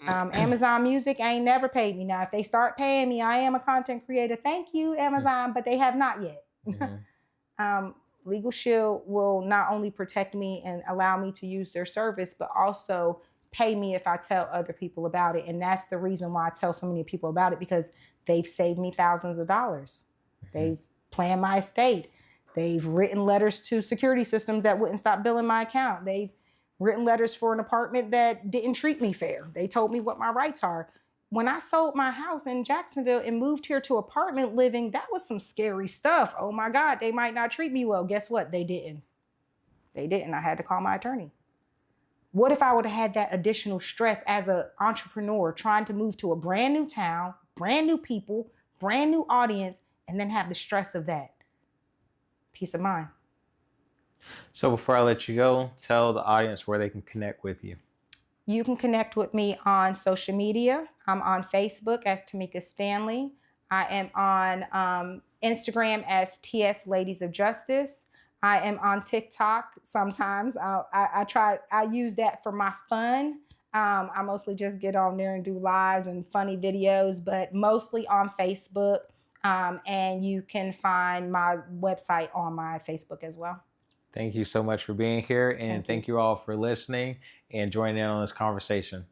Amazon Music ain't never paid me. Now, if they start paying me, I am a content creator. Thank you, Amazon, but they have not yet. Mm-hmm. Legal Shield will not only protect me and allow me to use their service, but also pay me if I tell other people about it. And that's the reason why I tell so many people about it, because they've saved me thousands of dollars. Mm-hmm. They've planned my estate. They've written letters to security systems that wouldn't stop billing my account. They've written letters for an apartment that didn't treat me fair. They told me what my rights are. When I sold my house in Jacksonville and moved here to apartment living, that was some scary stuff. Oh my God, they might not treat me well. Guess what? They didn't. I had to call my attorney. What if I would have had that additional stress as an entrepreneur trying to move to a brand new town, brand new people, brand new audience, and then have the stress of that? Peace of mind. So before I let you go, tell the audience where they can connect with you. You can connect with me on social media. I'm on Facebook as Tamika Stanley. I am on Instagram as TS Ladies of Justice. I am on TikTok sometimes. I use that for my fun. I mostly just get on there and do lives and funny videos, but mostly on Facebook. And you can find my website on my Facebook as well. Thank you so much for being here, and thank you all for listening and joining in on this conversation.